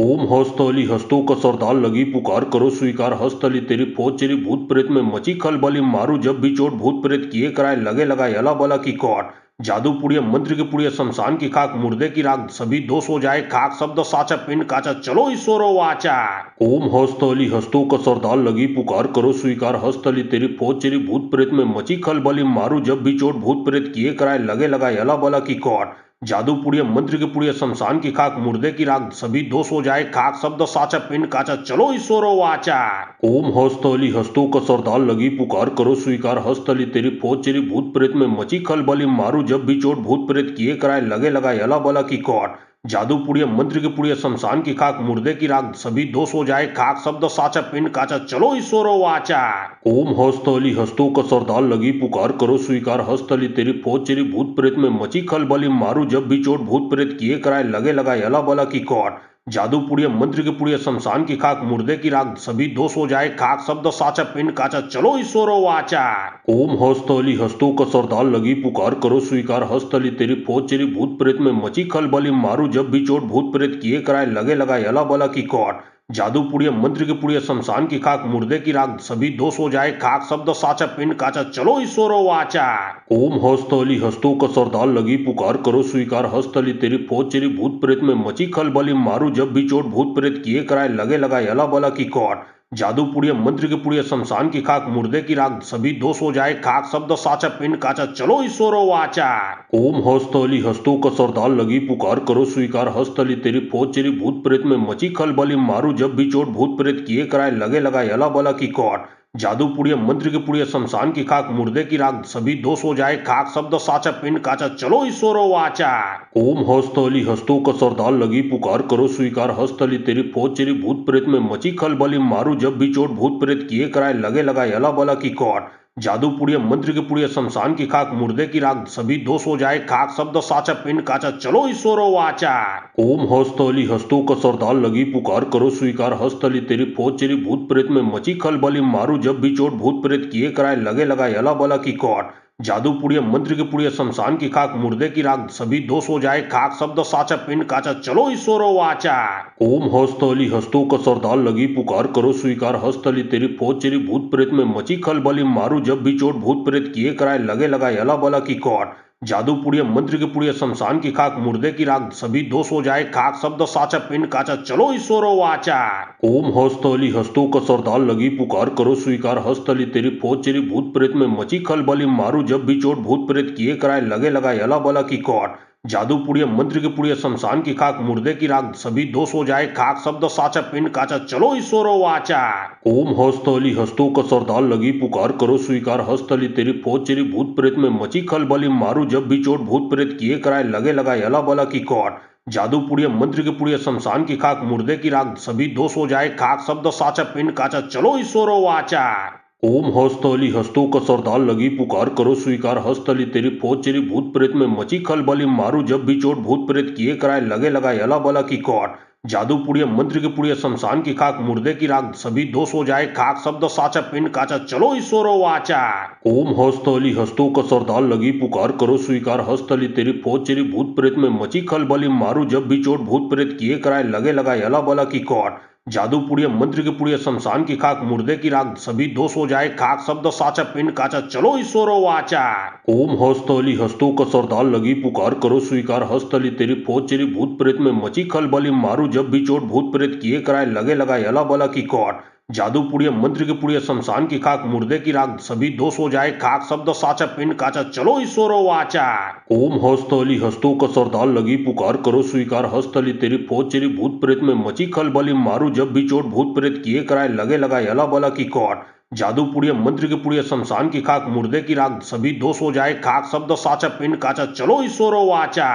ओम हस्तली हस्तों का सरदार लगी पुकार करो स्वीकार हस्तली तेरी फौज चली भूत प्रेत में मची खलबली मारू जब भी चोट भूत प्रेत किए कराए लगे लगाए अला बला की कौट। जादू पुड़िया मंत्र की पुड़िया शमशान की खाक मुर्दे की राख सभी दोष हो जाए खाक शब्द साचा पिंड काचा चलो ईश्वरो वाचा। ओम हस्तली हस्तों का सरदार लगी पुकार करो स्वीकार हस्तली तेरी फौज चली भूत प्रेत में मची खलबली मारू जब भी चोट भूत प्रेत किए कराए लगे लगाए अला बला की कौट। जादू पुड़िया मंत्र की पुड़िया शमशान की खाक मुर्दे की राख सभी दोष हो जाए खाक शब्द साचा पिंड काचा चलो ईश्वरो वाचा। ओम हस्तली हस्तों का सरदार लगी पुकार करो स्वीकार हस्तली तेरी फौज चली भूत प्रेत में मची खलबली मारू जब भी चोट भूत प्रेत किए कराए लगे लगाए अला बला की कौट। जादू पुड़िया मंत्र की पुड़िया शमशान की खाक मुर्दे की राख सभी दोष हो जाए खाक शब्द साचा पिंड काचा चलो ईश्वरो वाचा। ओम हस्तली हस्तों का सरदार लगी पुकार करो स्वीकार हस्तली तेरी फौज चली भूत प्रेत में मची खलबली मारू जब भी चोट भूत प्रेत किए कराए लगे लगाए अला बला की कौट। जादू पुड़िया मंत्र की पुड़िया शमशान की खाक मुर्दे की राख सभी दोष हो जाए खाक शब्द साचा पिंड काचा चलो ईश्वरो वाचा। ओम हस्तली हस्तों का सरदार लगी पुकार करो स्वीकार हस्तली तेरी फौज चली भूत प्रेत में मची खलबली मारू जब भी चोट भूत प्रेत किए कराए लगे लगाए अला बला की कौट। जादू पुड़िया मंत्र की पुड़िया शमशान की खाक मुर्दे की राख सभी दोष हो जाए खाक शब्द साचा पिंड काचा चलो ईश्वरो वाचा। ओम हस्तली हस्तों का सरदार लगी पुकार करो स्वीकार हस्तली तेरी फौज चली भूत प्रेत में मची खलबली मारू जब भी चोट भूत प्रेत किए कराए लगे लगाए अला बला की कौट। जादू पुड़िया मंत्र की पुड़िया शमशान की खाक मुर्दे की राख सभी दोष हो जाए खाक शब्द साचा पिंड काचा चलो ईश्वरो वाचा। ओम हस्तली हस्तों का सरदार लगी पुकार करो स्वीकार हस्तली तेरी फौज चेरी भूत प्रेत में मची खलबली मारू जब भी चोट भूत प्रेत किए कराए लगे लगाए अला बला की कौट। जादू पुड़िया मंत्र की पुड़िया शमशान की खाक मुर्दे की राख सभी दोष हो जाए खाक शब्द साचा पिंड काचा चलो ईश्वरो वाचा। ओम हस्तली हस्तों का सरदार लगी पुकार करो स्वीकार हस्तली तेरी फौज चेरी भूत प्रेत में मची खलबली मारू जब भी चोट भूत प्रेत किए कराए लगे लगाए अला बला की कौट। जादू पुड़िया मंत्र की पुड़िया शमशान की खाक मुर्दे की राख सभी दोष हो जाए खाक शब्द साचा पिंड काचा चलो ईश्वरो वाचा। ओम हस्तली हस्तों का सरदार लगी पुकार करो स्वीकार हस्तली तेरी फौज चेरी भूत प्रेत में मची खलबली मारू जब भी चोट भूत प्रेत किए कराए लगे लगाए अला बला की कौट। जादू पुड़िया मंत्र की पुड़िया शमशान की खाक मुर्दे की राख सभी दोष हो जाए खाक शब्द साचा पिंड काचा चलो ईश्वरो वाचा। ओम हस्तली हस्तों का सरदार लगी पुकार करो स्वीकार हस्तली तेरी फौज चेरी भूत प्रेत में मची खलबली मारू जब भी चोट भूत प्रेत किए कराए लगे लगाए अला बला की कौट। जादू पुड़िया मंत्र की पुड़िया शमशान की खाक मुर्दे की राख सभी दोष हो जाए खाक शब्द साचा पिंड काचा चलो ईश्वरो वाचा। ओम हस्तली हस्तों का सरदार लगी पुकार करो स्वीकार हस्तली तेरी फौज चेरी भूत प्रेत में मची खलबली मारू जब भी चोट भूत प्रेत किए कराए लगे लगाए अला बला की कौट। जादू पुड़िया मंत्र की पुड़िया शमशान की खाक मुर्दे की राख सभी दोष हो जाए खाक शब्द साचा पिंड काचा चलो ईश्वरो वाचा। ओम हस्तली हस्तों का सरदार लगी पुकार करो स्वीकार हस्तली तेरी फौज चेरी भूत प्रेत में मची खलबली मारू जब भी चोट भूत प्रेत किए कराए लगे लगाए अला बला की कौट। जादू पुड़िया मंत्र की पुड़िया शमशान की खाक मुर्दे की राख सभी दोष हो जाए खाक शब्द साचा पिंड काचा चलो ईश्वरो वाचा। ओम हस्तली हस्तों का सरदार लगी पुकार करो स्वीकार हस्तली तेरी फौज चेरी भूत प्रेत में मची खलबली मारू जब भी चोट भूत प्रेत किए कराए लगे लगाए अला बला की कौट। जादू पुड़िया मंत्र की पुड़िया शमशान की खाक मुर्दे की राख सभी दोष हो जाए खाक शब्द साचा पिंड काचा चलो ईश्वरो वाचा। ओम हस्तली हस्तों का सरदार लगी पुकार करो स्वीकार हस्तली तेरी फौज चेरी भूत प्रेत में मची खलबली मारू जब भी चोट भूत प्रेत किए कराए लगे लगाए अला बला की कौट। जादू पुड़िया मंत्र की पुड़िया शमशान की खाक मुर्दे की राख सभी दोष हो जाए खाक शब्द साचा पिंड काचा चलो ईश्वरो वाचा। ओम हस्तली हस्तों का सरदार लगी पुकार करो स्वीकार हस्तली तेरी फौज चेरी भूत प्रेत में मची खलबली मारू जब भी चोट भूत प्रेत किए कराए लगे लगाए अला बला की कौट। जादू पुड़िया मंत्र की पुड़िया शमशान की खाक मुर्दे की राख सभी दोष हो जाए खाक शब्द साचा पिंड काचा चलो ईश्वरो वाचा। ओम हस्तली हस्तों का सरदार लगी पुकार करो स्वीकार हस्तली तेरी फौज चेरी भूत प्रेत में मची खलबली मारू जब भी चोट भूत प्रेत किए कराए लगे लगाए अला बला की कौट। जादू पुड़िया मंत्र की पुड़िया शमशान की खाक मुर्दे की राख सभी दोष हो जाए खाक शब्द साचा पिंड काचा चलो ईश्वरो वाचा।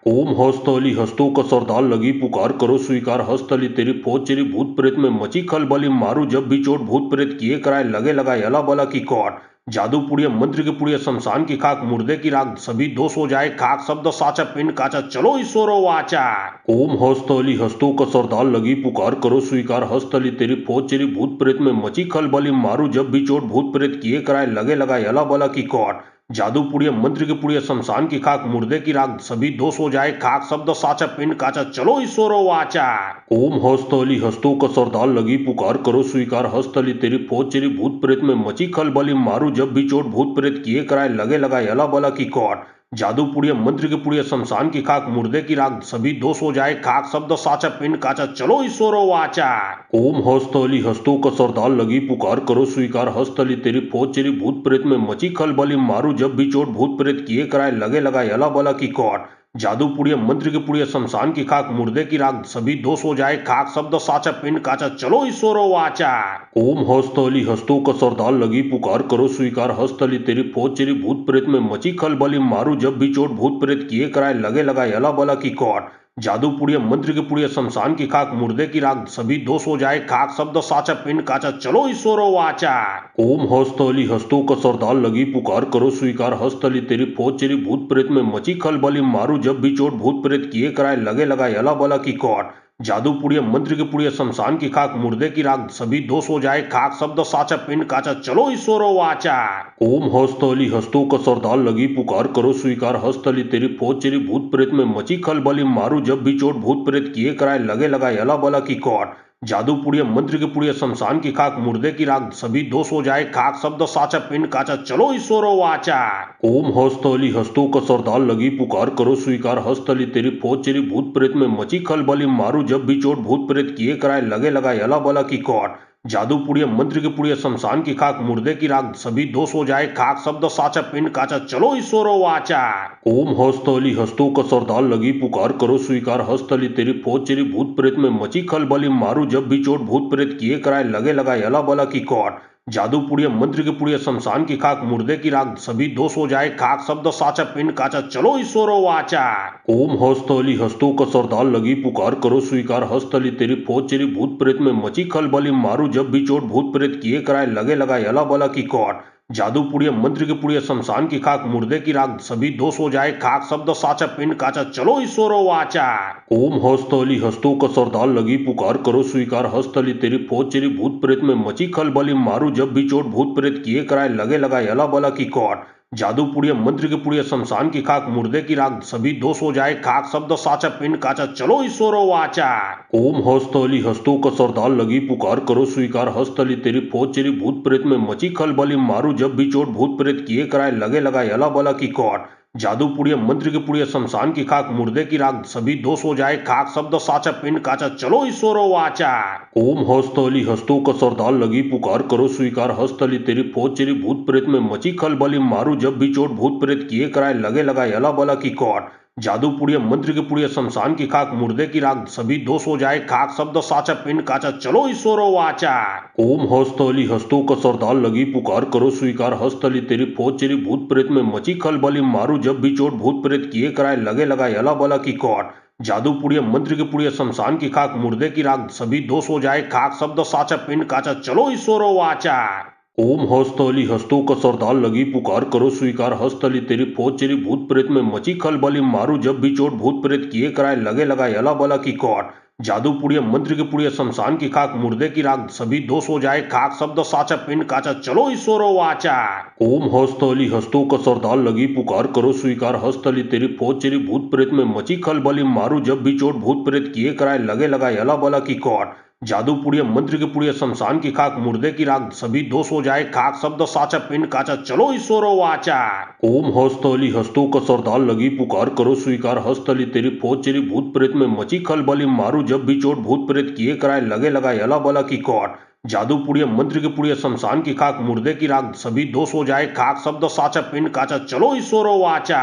ओम हस्तली हस्तों का सरदार लगी पुकार करो स्वीकार हस्तली तेरी फौज चेरी भूत प्रेत में मची खलबली मारू जब भी चोट भूत प्रेत किए कराए लगे लगाए अला बला की कौट। जादू पुड़िया मंत्र की पुड़िया शमशान की खाक मुर्दे की राख सभी दोष हो जाए खाक शब्द साचा पिंड काचा चलो ईश्वरो वाचा। ओम हस्तली हस्तों का सरदार लगी पुकार करो स्वीकार हस्तली तेरी फौज चेरी भूत प्रेत में मची खलबली मारू जब भी चोट भूत प्रेत किए कराए लगे लगाए अला बला की कौट। जादू पुड़िया मंत्र की पुड़िया शमशान की खाक मुर्दे की राख सभी दोष हो जाए खाक शब्द साचा पिंड काचा चलो ईश्वरो वाचा। ओम हस्तली हस्तों का सरदार लगी पुकार करो स्वीकार हस्तली तेरी फौज चेरी भूत प्रेत में मची खलबली मारू जब भी चोट भूत प्रेत किए कराए लगे लगाए अला बला की कौट। जादू पुड़िया मंत्र की पुड़िया शमशान की खाक मुर्दे की राख सभी दोष हो जाए खाक शब्द साचा पिंड काचा चलो ईश्वरो वाचा। ओम हस्तली हस्तों का सरदार लगी पुकार करो स्वीकार हस्तली तेरी फौज चेरी भूत प्रेत में मची खलबली मारू जब भी चोट भूत प्रेत किए कराए लगे लगाए अला बला की कौट। जादू पुड़िया मंत्र की पुड़िया शमशान की खाक मुर्दे की राख सभी दोष हो जाए खाक शब्द साचा पिंड काचा चलो ईश्वरो वाचा। ओम हस्तली हस्तों का सरदार लगी पुकार करो स्वीकार हस्तली तेरी फौज चेरी भूत प्रेत में मची खलबली मारू जब भी चोट भूत प्रेत किए कराए लगे लगाए अला बला की कौट। जादू पुड़िया मंत्र की पुड़िया शमशान की खाक मुर्दे की राख सभी दोष हो जाए खाक शब्द साचा पिंड काचा चलो ईश्वरो वाचा। ओम हस्तली हस्तों का सरदार लगी पुकार करो स्वीकार हस्तली तेरी फौज चेरी भूत प्रेत में मची खलबली मारू जब भी चोट भूत प्रेत किए कराए लगे लगाए अला बला की कौट। जादू पुड़िया मंत्र की पुड़िया शमशान की खाक मुर्दे की राख सभी दोष हो जाए खाक शब्द साचा पिंड काचा चलो ईश्वरो वाचा। ओम हस्तली हस्तों का सरदार लगी पुकार करो स्वीकार हस्तली तेरी फौज चेरी भूत प्रेत में मची खलबली मारू जब भी चोट भूत प्रेत किए कराए लगे लगाए अला बला की कौट। जादू पुड़िया मंत्र की पुड़िया शमशान की खाक मुर्दे की राख सभी दोष हो जाए खाक शब्द साचा पिंड काचा चलो ईश्वरो वाचा। ओम हस्तली हस्तों का सरदार लगी पुकार करो स्वीकार हस्तली तेरी फौज चेरी भूत प्रेत में मची खलबली मारू जब भी चोट भूत प्रेत किए कराए लगे लगाए अला बला की कौट। जादू पुड़िया मंत्र की पुड़िया शमशान की खाक मुर्दे की राख सभी दोष हो जाए खाक शब्द साचा पिंड काचा चलो ईश्वरो वाचा। ओम हस्तली हस्तों का सरदार लगी पुकार करो स्वीकार हस्तली तेरी फौज चेरी भूत प्रेत में मची खलबली मारू जब भी चोट भूत प्रेत किए कराए लगे लगाए अला बला की कौट। जादू पुड़िया मंत्र की पुड़िया शमशान की खाक मुर्दे की राख सभी दोष हो जाए खाक शब्द साचा पिंड काचा चलो ईश्वरो वाचा। ओम हस्तली हस्तों का सरदार लगी पुकार करो स्वीकार हस्तली तेरी फौज चेरी भूत प्रेत में मची खलबली मारू जब भी चोट भूत प्रेत किए कराए लगे लगाए अला बला की कौट। जादू पुड़िया मंत्र की पुड़िया शमशान की खाक मुर्दे की राख सभी दोष हो जाए खाक शब्द साचा पिंड काचा चलो ईश्वरो वाचा। ओम हस्तली हस्तों का सरदार लगी पुकार करो स्वीकार हस्तली तेरी फौज चेरी भूत प्रेत में मची खलबली मारू जब भी चोट भूत प्रेत किए कराए लगे लगाए अला बला की कौट। जादू पुड़िया मंत्र की पुड़िया शमशान की खाक मुर्दे की राख सभी दोष हो जाए खाक शब्द साचा पिंड काचा चलो ईश्वरो वाचा। ओम हस्तली हस्तों का सरदार लगी पुकार करो स्वीकार हस्तली तेरी फौज चेरी भूत प्रेत में मची खलबली मारू जब भी चोट भूत प्रेत किए कराए लगे लगाए अला बला की कौट। जादू पुड़िया मंत्र की पुड़िया शमशान की खाक मुर्दे की राख सभी दोष हो जाए खाक शब्द साचा पिंड काचा चलो ईश्वरो वाचा। ओम हस्तली हस्तों का सरदार लगी पुकार करो स्वीकार हस्तली तेरी फौज चेरी भूत प्रेत में मची खलबली मारू जब भी चोट भूत प्रेत किए कराए लगे लगाए अला बला की कौट। जादू पुड़िया मंत्र की पुड़िया शमशान की खाक मुर्दे की राख सभी दोष हो जाए खाक शब्द साचा पिंड काचा चलो ईश्वरो वाचा। ओम हस्तली हस्तों का सरदार लगी पुकार करो स्वीकार हस्तली तेरी फौज चेरी भूत प्रेत में मची खलबली मारू जब भी चोट भूत प्रेत किए कराए लगे लगाए अला बला की कौट। जादू पुड़िया मंत्र की पुड़िया शमशान की खाक मुर्दे की राख सभी दोष हो जाए खाक शब्द साचा पिंड काचा चलो ईश्वरो वाचा। ओम हस्तली हस्तों का सरदार लगी पुकार करो स्वीकार हस्तली तेरी फौज चेरी भूत प्रेत में मची खलबली मारू जब भी चोट भूत प्रेत किए कराए लगे लगाए अला बला की कौट। जादू पुड़िया मंत्र की पुड़िया शमशान की खाक मुर्दे की राख सभी दोष हो जाए खाक शब्द साचा पिंड काचा चलो ईश्वरो वाचा। ओम हस्तली हस्तों का सरदार लगी पुकार करो स्वीकार हस्तली तेरी फौज चेरी भूत प्रेत में मची खलबली मारू जब भी चोट भूत प्रेत किए कराए लगे लगाए अला बला की कौट। जादू पुड़िया मंत्र की पुड़िया शमशान की खाक मुर्दे की राख सभी दोष हो जाए खाक शब्द साचा पिंड काचा चलो ईश्वरो वाचा। ओम हस्तली हस्तों का सरदार लगी पुकार करो स्वीकार हस्तली तेरी फौज चेरी भूत प्रेत में मची खलबली मारू जब भी चोट भूत प्रेत किए कराए लगे लगाए अला बला की कौट। जादू पुड़िया मंत्र की पुड़िया शमशान की खाक मुर्दे की राख सभी दोष हो जाए खाक शब्द साचा पिंड काचा चलो ईश्वरो वाचा।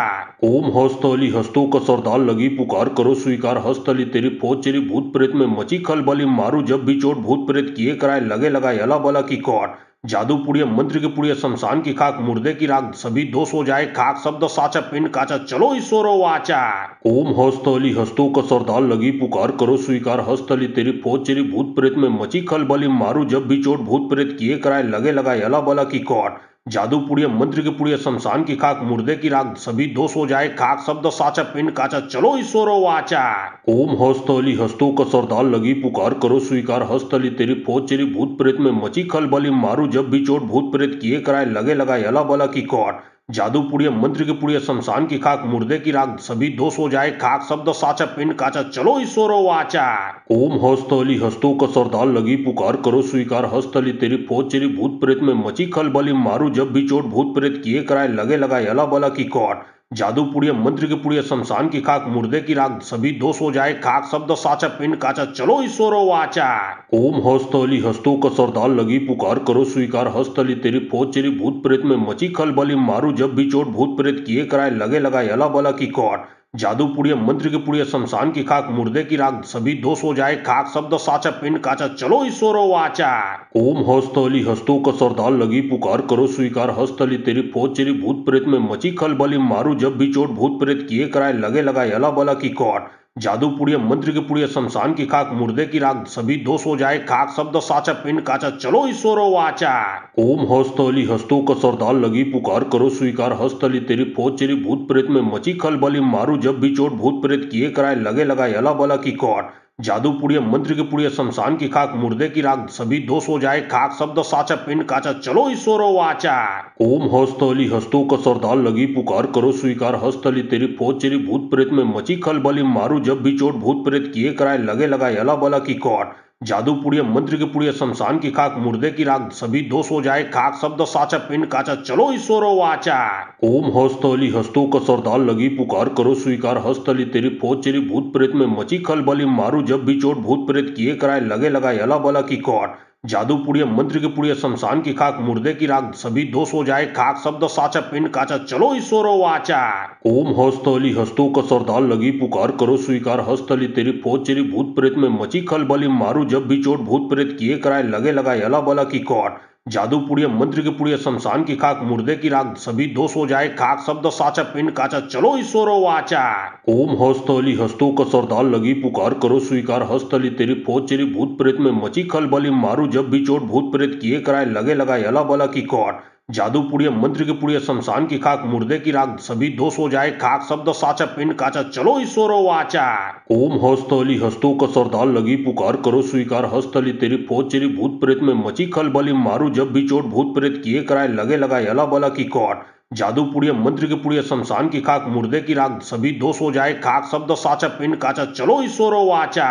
ओम हस्तली हस्तों का सरदार लगी पुकार करो स्वीकार हस्तली तेरी फौज चेरी भूत प्रेत में मची खलबली मारू जब भी चोट भूत प्रेत किए कराए लगे लगाए अला बला की कौट। जादू पुड़िया मंत्र की पुड़िया शमशान की खाक मुर्दे की राख सभी दोष हो जाए खाक शब्द साचा पिंड काचा चलो ईश्वरो वाचा। ओम हस्तली हस्तों का सरदार लगी पुकार करो स्वीकार हस्तली तेरी फौज चेरी भूत प्रेत में मची खलबली मारू जब भी चोट भूत प्रेत किए कराए लगे लगाए अला बला की कौट। जादू पुड़िया मंत्र की पुड़िया शमशान की खाक मुर्दे की राख सभी दोष हो जाए खाक शब्द साचा पिंड काचा चलो ईश्वरो वाचा। ओम हस्तली हस्तों का सरदार लगी पुकार करो स्वीकार हस्तली तेरी फौज चेरी भूत प्रेत में मची खलबली मारू जब भी चोट भूत प्रेत किए कराए लगे लगाए अला बला की कौट। जादू पुड़िया मंत्र की पुड़िया शमशान की खाक मुर्दे की राख सभी दोष हो जाए खाक शब्द साचा पिंड काचा चलो ईश्वरो वाचा। ओम हस्तली हस्तों का सरदार लगी पुकार करो स्वीकार हस्तली तेरी फौज चेरी भूत प्रेत में मची खलबली मारू जब भी चोट भूत प्रेत किए कराए लगे लगाए अला बला की कौट। जादू पुड़िया मंत्र की पुड़िया शमशान की खाक मुर्दे की राख सभी दोष हो जाए खाक शब्द साचा पिंड काचा चलो ईश्वरो वाचा। ओम हस्तली हस्तों का सरदार लगी पुकार करो स्वीकार हस्तली तेरी फौज चेरी भूत प्रेत में मची खलबली मारू जब भी चोट भूत प्रेत किए कराए लगे लगाए अला बला की कौट। जादू पुड़िया मंत्र की पुड़िया शमशान की खाक मुर्दे की राख सभी दोष हो जाए खाक शब्द साचा पिंड काचा चलो ईश्वरो वाचा। ओम हस्तली हस्तों का सरदार लगी पुकार करो स्वीकार हस्तली तेरी फौज चेरी भूत प्रेत में मची खलबली मारू जब भी चोट भूत प्रेत किए कराए लगे लगाए अला बला की कौट। जादू पुड़िया मंत्र की पुड़िया शमशान की खाक मुर्दे की राख सभी दोष हो जाए खाक शब्द साचा पिंड काचा चलो ईश्वरो वाचा। ओम हस्तली हस्तों का सरदार लगी पुकार करो स्वीकार हस्तली तेरी फौज चेरी भूत प्रेत में मची खलबली मारू जब भी चोट भूत प्रेत किए कराए लगे लगाए अला बला की कौट। जादू पुड़िया मंत्र की पुड़िया शमशान की खाक मुर्दे की राख सभी दोष हो जाए खाक शब्द साचा पिंड काचा चलो ईश्वरो वाचा। ओम हस्तली हस्तों का सरदार लगी पुकार करो स्वीकार हस्तली तेरी फौज चेरी भूत प्रेत में मची खलबली मारू जब भी चोट भूत प्रेत किए कराए लगे लगाए अला बला की कौट। जादू पुड़िया मंत्र की पुड़िया शमशान की खाक मुर्दे की राख सभी दोष हो जाए खाक शब्द साचा पिंड काचा चलो ईश्वरो वाचा। ओम हस्तली हस्तों का सरदार लगी पुकार करो स्वीकार हस्तली तेरी फौज चेरी भूत प्रेत में मची खलबली मारू जब भी चोट भूत प्रेत किए कराए लगे लगाए अला बला की कौट। जादू पुड़िया मंत्र की पुड़िया शमशान की खाक मुर्दे की राख सभी दोष हो जाए खाक शब्द साचा पिंड काचा चलो ईश्वरो वाचा। ओम हस्तली हस्तों का सरदार लगी पुकार करो स्वीकार हस्तली तेरी फौज चेरी भूत प्रेत में मची खलबली मारू जब भी चोट भूत प्रेत किए कराए लगे लगाए अला बला की कौट। जादू पुड़िया मंत्र की पुड़िया शमशान की खाक मुर्दे की राख सभी दोष हो जाए खाक शब्द साचा पिंड काचा चलो ईश्वरो वाचा। ओम हस्तली हस्तों का सरदार लगी पुकार करो स्वीकार हस्तली तेरी फौज चेरी भूत प्रेत में मची खलबली मारू जब भी चोट भूत प्रेत किए कराए लगे लगाए अला बला की कौट। जादू पुड़िया मंत्र की पुड़िया शमशान की खाक मुर्दे की राख सभी दोष हो जाए खाक शब्द साचा पिंड काचा चलो ईश्वरो वाचा। ओम हस्तली हस्तों का सरदार लगी पुकार करो स्वीकार हस्तली तेरी फौज चेरी भूत प्रेत में मची खलबली मारू जब भी चोट भूत प्रेत किए कराए लगे लगाए अला बला की कौट। जादू पुड़िया मंत्र की पुड़िया शमशान की खाक मुर्दे की राख सभी दोष हो जाए खाक शब्द साचा पिंड काचा चलो ईश्वरो वाचा।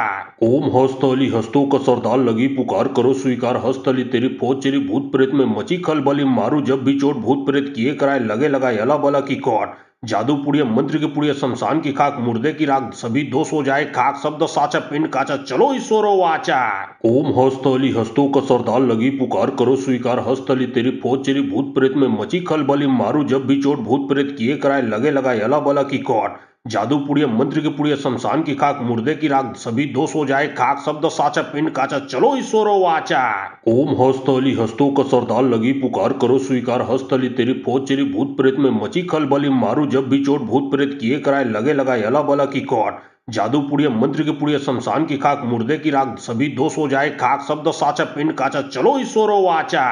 ओम हस्तली हस्तों का सरदार लगी पुकार करो स्वीकार हस्तली तेरी फौज चेरी भूत प्रेत में मची खलबली मारू जब भी चोट भूत प्रेत किए कराए लगे लगाए अला बला की कौट। जादू पुड़िया मंत्र की पुड़िया शमशान की खाक मुर्दे की राख सभी दोष हो जाए खाक शब्द साचा पिंड काचा चलो ईश्वरो वाचा। ओम हस्तली हस्तों का सरदार लगी पुकार करो स्वीकार हस्तली तेरी फौज चेरी भूत प्रेत में मची खलबली मारू जब भी चोट भूत प्रेत किए कराए लगे लगाए अला बला की कौट। जादू पुड़िया मंत्र की पुड़िया शमशान की खाक मुर्दे की राख सभी दोष हो जाए खाक शब्द साचा पिंड काचा चलो ईश्वरो वाचा। ओम हस्तली हस्तों का सरदार लगी पुकार करो स्वीकार हस्तली तेरी फौज चेरी भूत प्रेत में मची खलबली मारू जब भी चोट भूत प्रेत किए कराए लगे लगाए अला बला की कौट। जादू पुड़िया मंत्र की पुड़िया शमशान की खाक मुर्दे की राख सभी दोष हो जाए खाक शब्द साचा पिंड काचा चलो ईश्वरो वाचा।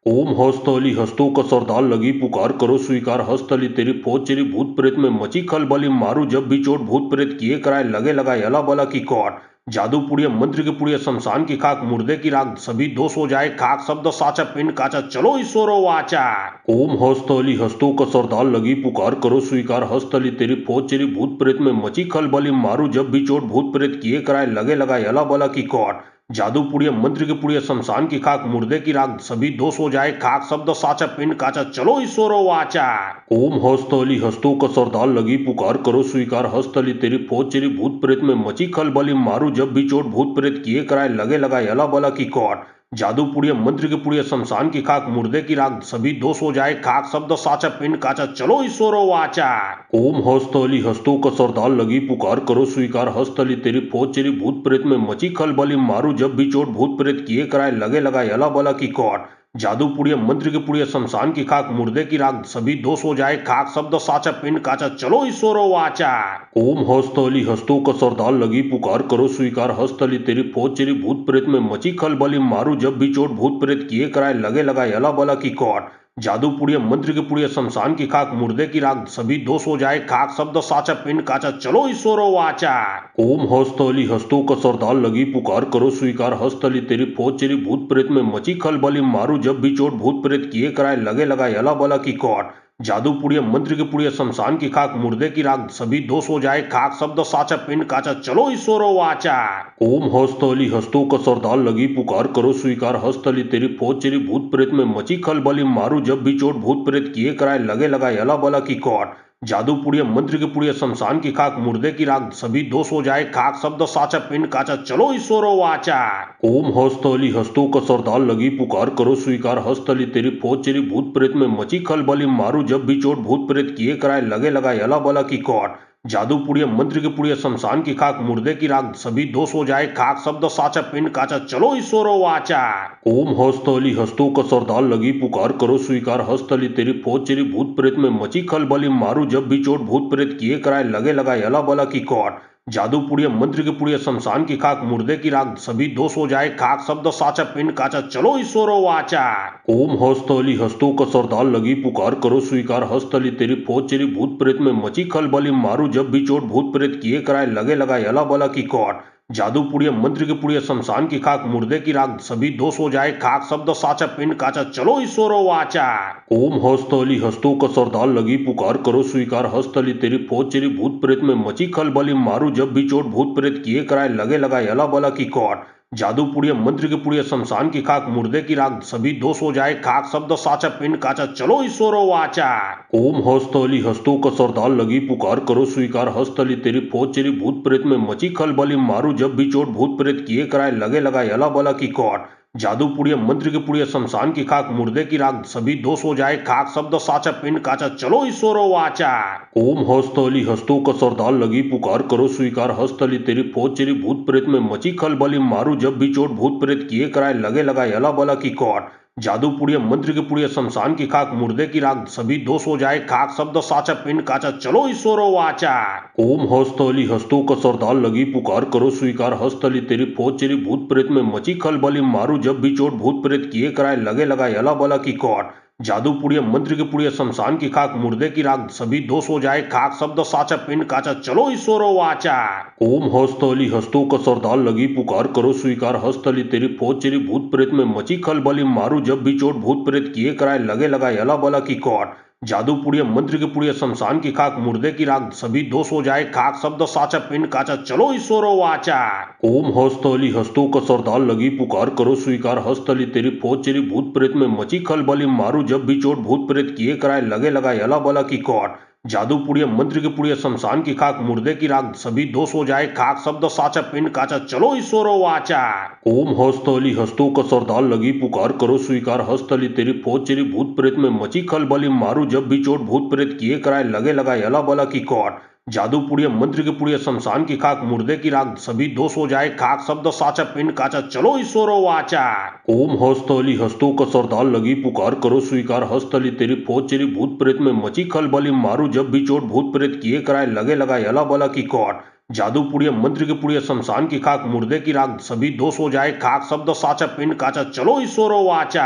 ओम हस्तली हस्तों का सरदार लगी पुकार करो स्वीकार हस्तली तेरी फौज चेरी भूत प्रेत में मची खलबली मारू जब भी चोट भूत प्रेत किए कराए लगे लगाए अला बला की कौट। जादू पुड़िया मंत्र की पुड़िया शमशान की खाक मुर्दे की राख सभी दोष हो जाए खाक शब्द साचा पिंड काचा चलो ईश्वरो वाचा। ओम हस्तली हस्तों का सरदार लगी पुकार करो स्वीकार हस्तली तेरी फौज चेरी भूत प्रेत में मची खलबली मारू जब भी चोट भूत प्रेत किए कराए लगे लगाए अला बला की कौट। जादू पुड़िया मंत्र की पुड़िया शमशान की खाक मुर्दे की राख सभी दोष हो जाए खाक शब्द साचा पिंड काचा चलो ईश्वरो वाचा। ओम हस्तली हस्तों का सरदार लगी पुकार करो स्वीकार हस्तली तेरी फौज चेरी भूत प्रेत में मची खलबली मारू जब भी चोट भूत प्रेत किए कराए लगे लगाए अला बला की कौट। जादू पुड़िया मंत्र की पुड़िया शमशान की खाक मुर्दे की राख सभी दोष हो जाए खाक शब्द साचा पिंड काचा चलो ईश्वरो वाचा। ओम हस्तली हस्तों का सरदार लगी पुकार करो स्वीकार हस्तली तेरी फौज चेरी भूत प्रेत में मची खलबली मारू जब भी चोट भूत प्रेत किए कराए लगे लगाए अला बला की कौट। जादू पुड़िया मंत्र की पुड़िया शमशान की खाक मुर्दे की राख सभी दोष हो जाए खाक शब्द साचा पिंड काचा चलो ईश्वरो वाचा। ओम हस्तली हस्तों का सरदार लगी पुकार करो स्वीकार हस्तली तेरी फौज चेरी भूत प्रेत में मची खलबली मारू जब भी चोट भूत प्रेत किए कराए लगे लगाए अला बला की कौट। जादू पुड़िया मंत्र की पुड़िया शमशान की खाक मुर्दे की राख सभी दोष हो जाए खाक शब्द साचा पिंड काचा चलो ईश्वरो वाचा। ओम हस्तली हस्तों का सरदार लगी पुकार करो स्वीकार हस्तली तेरी फौज चेरी भूत प्रेत में मची खलबली मारू जब भी चोट भूत प्रेत किए कराए लगे लगाए अला बला की कौट। जादू पुड़िया मंत्र की पुड़िया शमशान की खाक मुर्दे की राख सभी दोष हो जाए खाक शब्द साचा पिंड काचा चलो ईश्वरो वाचा। ओम हस्तली हस्तों का सरदार लगी पुकार करो स्वीकार हस्तली तेरी फौज चेरी भूत प्रेत में मची खलबली मारू जब भी चोट भूत प्रेत किए कराए लगे लगाए अला बला की कौट। जादू पुड़िया मंत्र की पुड़िया शमशान की खाक मुर्दे की राख सभी दोष हो जाए खाक शब्द साचा पिंड काचा चलो ईश्वरो वाचा। ओम हस्तली हस्तों का सरदार लगी पुकार करो स्वीकार हस्तली तेरी फौज चेरी भूत प्रेत में मची खलबली मारू जब भी चोट भूत प्रेत किए कराए लगे लगाए अला बला की कौट। जादू पुड़िया मंत्र की पुड़िया शमशान की खाक मुर्दे की राख सभी दोष हो जाए खाक शब्द साचा पिंड काचा चलो ईश्वरो वाचा। ओम हस्तली हस्तों का सरदार लगी पुकार करो स्वीकार हस्तली तेरी फौज चेरी भूत प्रेत में मची खलबली मारू जब भी चोट भूत प्रेत किए कराए लगे लगाए अला बला की कौट। जादू पुड़िया मंत्र की पुड़िया शमशान की खाक मुर्दे की राख सभी दोष हो जाए खाक शब्द साचा पिंड काचा चलो ईश्वरो वाचा। ओम हस्तली हस्तों का सरदार लगी पुकार करो स्वीकार हस्तली तेरी फौज चेरी भूत प्रेत में मची खलबली मारू जब भी चोट भूत प्रेत किए कराए लगे लगाए अला बला की कौट। जादू पुड़िया मंत्र की पुड़िया शमशान की खाक मुर्दे की राख सभी दोष हो जाए खाक शब्द साचा पिंड काचा चलो ईश्वरो वाचा। ओम हस्तली हस्तों का सरदार लगी पुकार करो स्वीकार हस्तली तेरी फौज चेरी भूत प्रेत में मची खलबली मारू जब भी चोट भूत प्रेत किए कराए लगे लगाए अला बला की कौट। जादू पुड़िया मंत्र की पुड़िया शमशान की खाक मुर्दे की राख सभी दोष हो जाए खाक शब्द साचा पिंड काचा चलो ईश्वरो वाचा। ओम हस्तली हस्तों का सरदार लगी पुकार करो स्वीकार हस्तली तेरी फौज चेरी भूत प्रेत में मची खलबली मारू जब भी चोट भूत प्रेत किए कराए लगे लगाए अला बला की कौट। जादू पुड़िया मंत्र की पुड़िया शमशान की खाक मुर्दे की राख सभी दोष हो जाए खाक शब्द साचा पिंड काचा चलो ईश्वरो वाचा। ओम हस्तली हस्तों का सरदार लगी पुकार करो स्वीकार हस्तली तेरी फौज चेरी भूत प्रेत में मची खलबली मारू जब भी चोट भूत प्रेत किए कराए लगे लगाए अला बला की कौट। जादू पुड़िया मंत्र की पुड़िया शमशान की खाक मुर्दे की राख सभी दोष हो जाए खाक शब्द साचा पिंड काचा चलो ईश्वरो वाचा। ओम हस्तली हस्तों का सरदार लगी पुकार करो स्वीकार हस्तली तेरी फौज चेरी भूत प्रेत में मची खलबली मारू जब भी चोट भूत प्रेत किए कराए लगे लगाए अला बला की कौट। जादू पुड़िया मंत्र की पुड़िया शमशान की खाक मुर्दे की राख सभी दोष हो जाए खाक शब्द साचा पिंड काचा चलो ईश्वरो वाचा। ओम हस्तली हस्तों का सरदार लगी पुकार करो स्वीकार हस्तली तेरी फौज चेरी भूत प्रेत में मची खलबली मारू जब भी चोट भूत प्रेत किए कराए लगे लगाए अला बला की कौट। जादू पुड़िया मंत्र की पुड़िया शमशान की खाक मुर्दे की राख सभी दोष हो जाए खाक शब्द साचा पिंड काचा चलो ईश्वरो वाचा। ओम हस्तली हस्तों का सरदार लगी पुकार करो स्वीकार हस्तली तेरी फौज चेरी भूत प्रेत में मची खलबली मारू जब भी चोट भूत प्रेत किए कराए लगे लगाए अला बला की कौट। जादू पुड़िया मंत्र की पुड़िया शमशान की खाक मुर्दे की राख सभी दोष हो जाए खाक शब्द साचा पिंड काचा चलो ईश्वरो वाचा। ओम हस्तली हस्तों का सरदार लगी पुकार करो स्वीकार हस्तली तेरी फौज चेरी भूत प्रेत में मची खलबली मारू जब भी चोट भूत प्रेत किए कराए लगे लगाए अला बला की कौट। जादू पुड़िया मंत्र की पुड़िया शमशान की खाक मुर्दे की राख सभी दोष हो जाए खाक शब्द साचा पिंड काचा चलो ईश्वरो वाचा। ओम हस्तली हस्तों का सरदार लगी पुकार करो स्वीकार हस्तली तेरी फौज चेरी भूत प्रेत में मची खलबली मारू जब भी चोट भूत प्रेत किए कराए लगे लगाए अला बला की कौट। जादू पुड़िया मंत्र की पुड़िया शमशान की खाक मुर्दे की राख सभी दोष हो जाए खाक शब्द साचा पिंड काचा चलो ईश्वरो वाचा।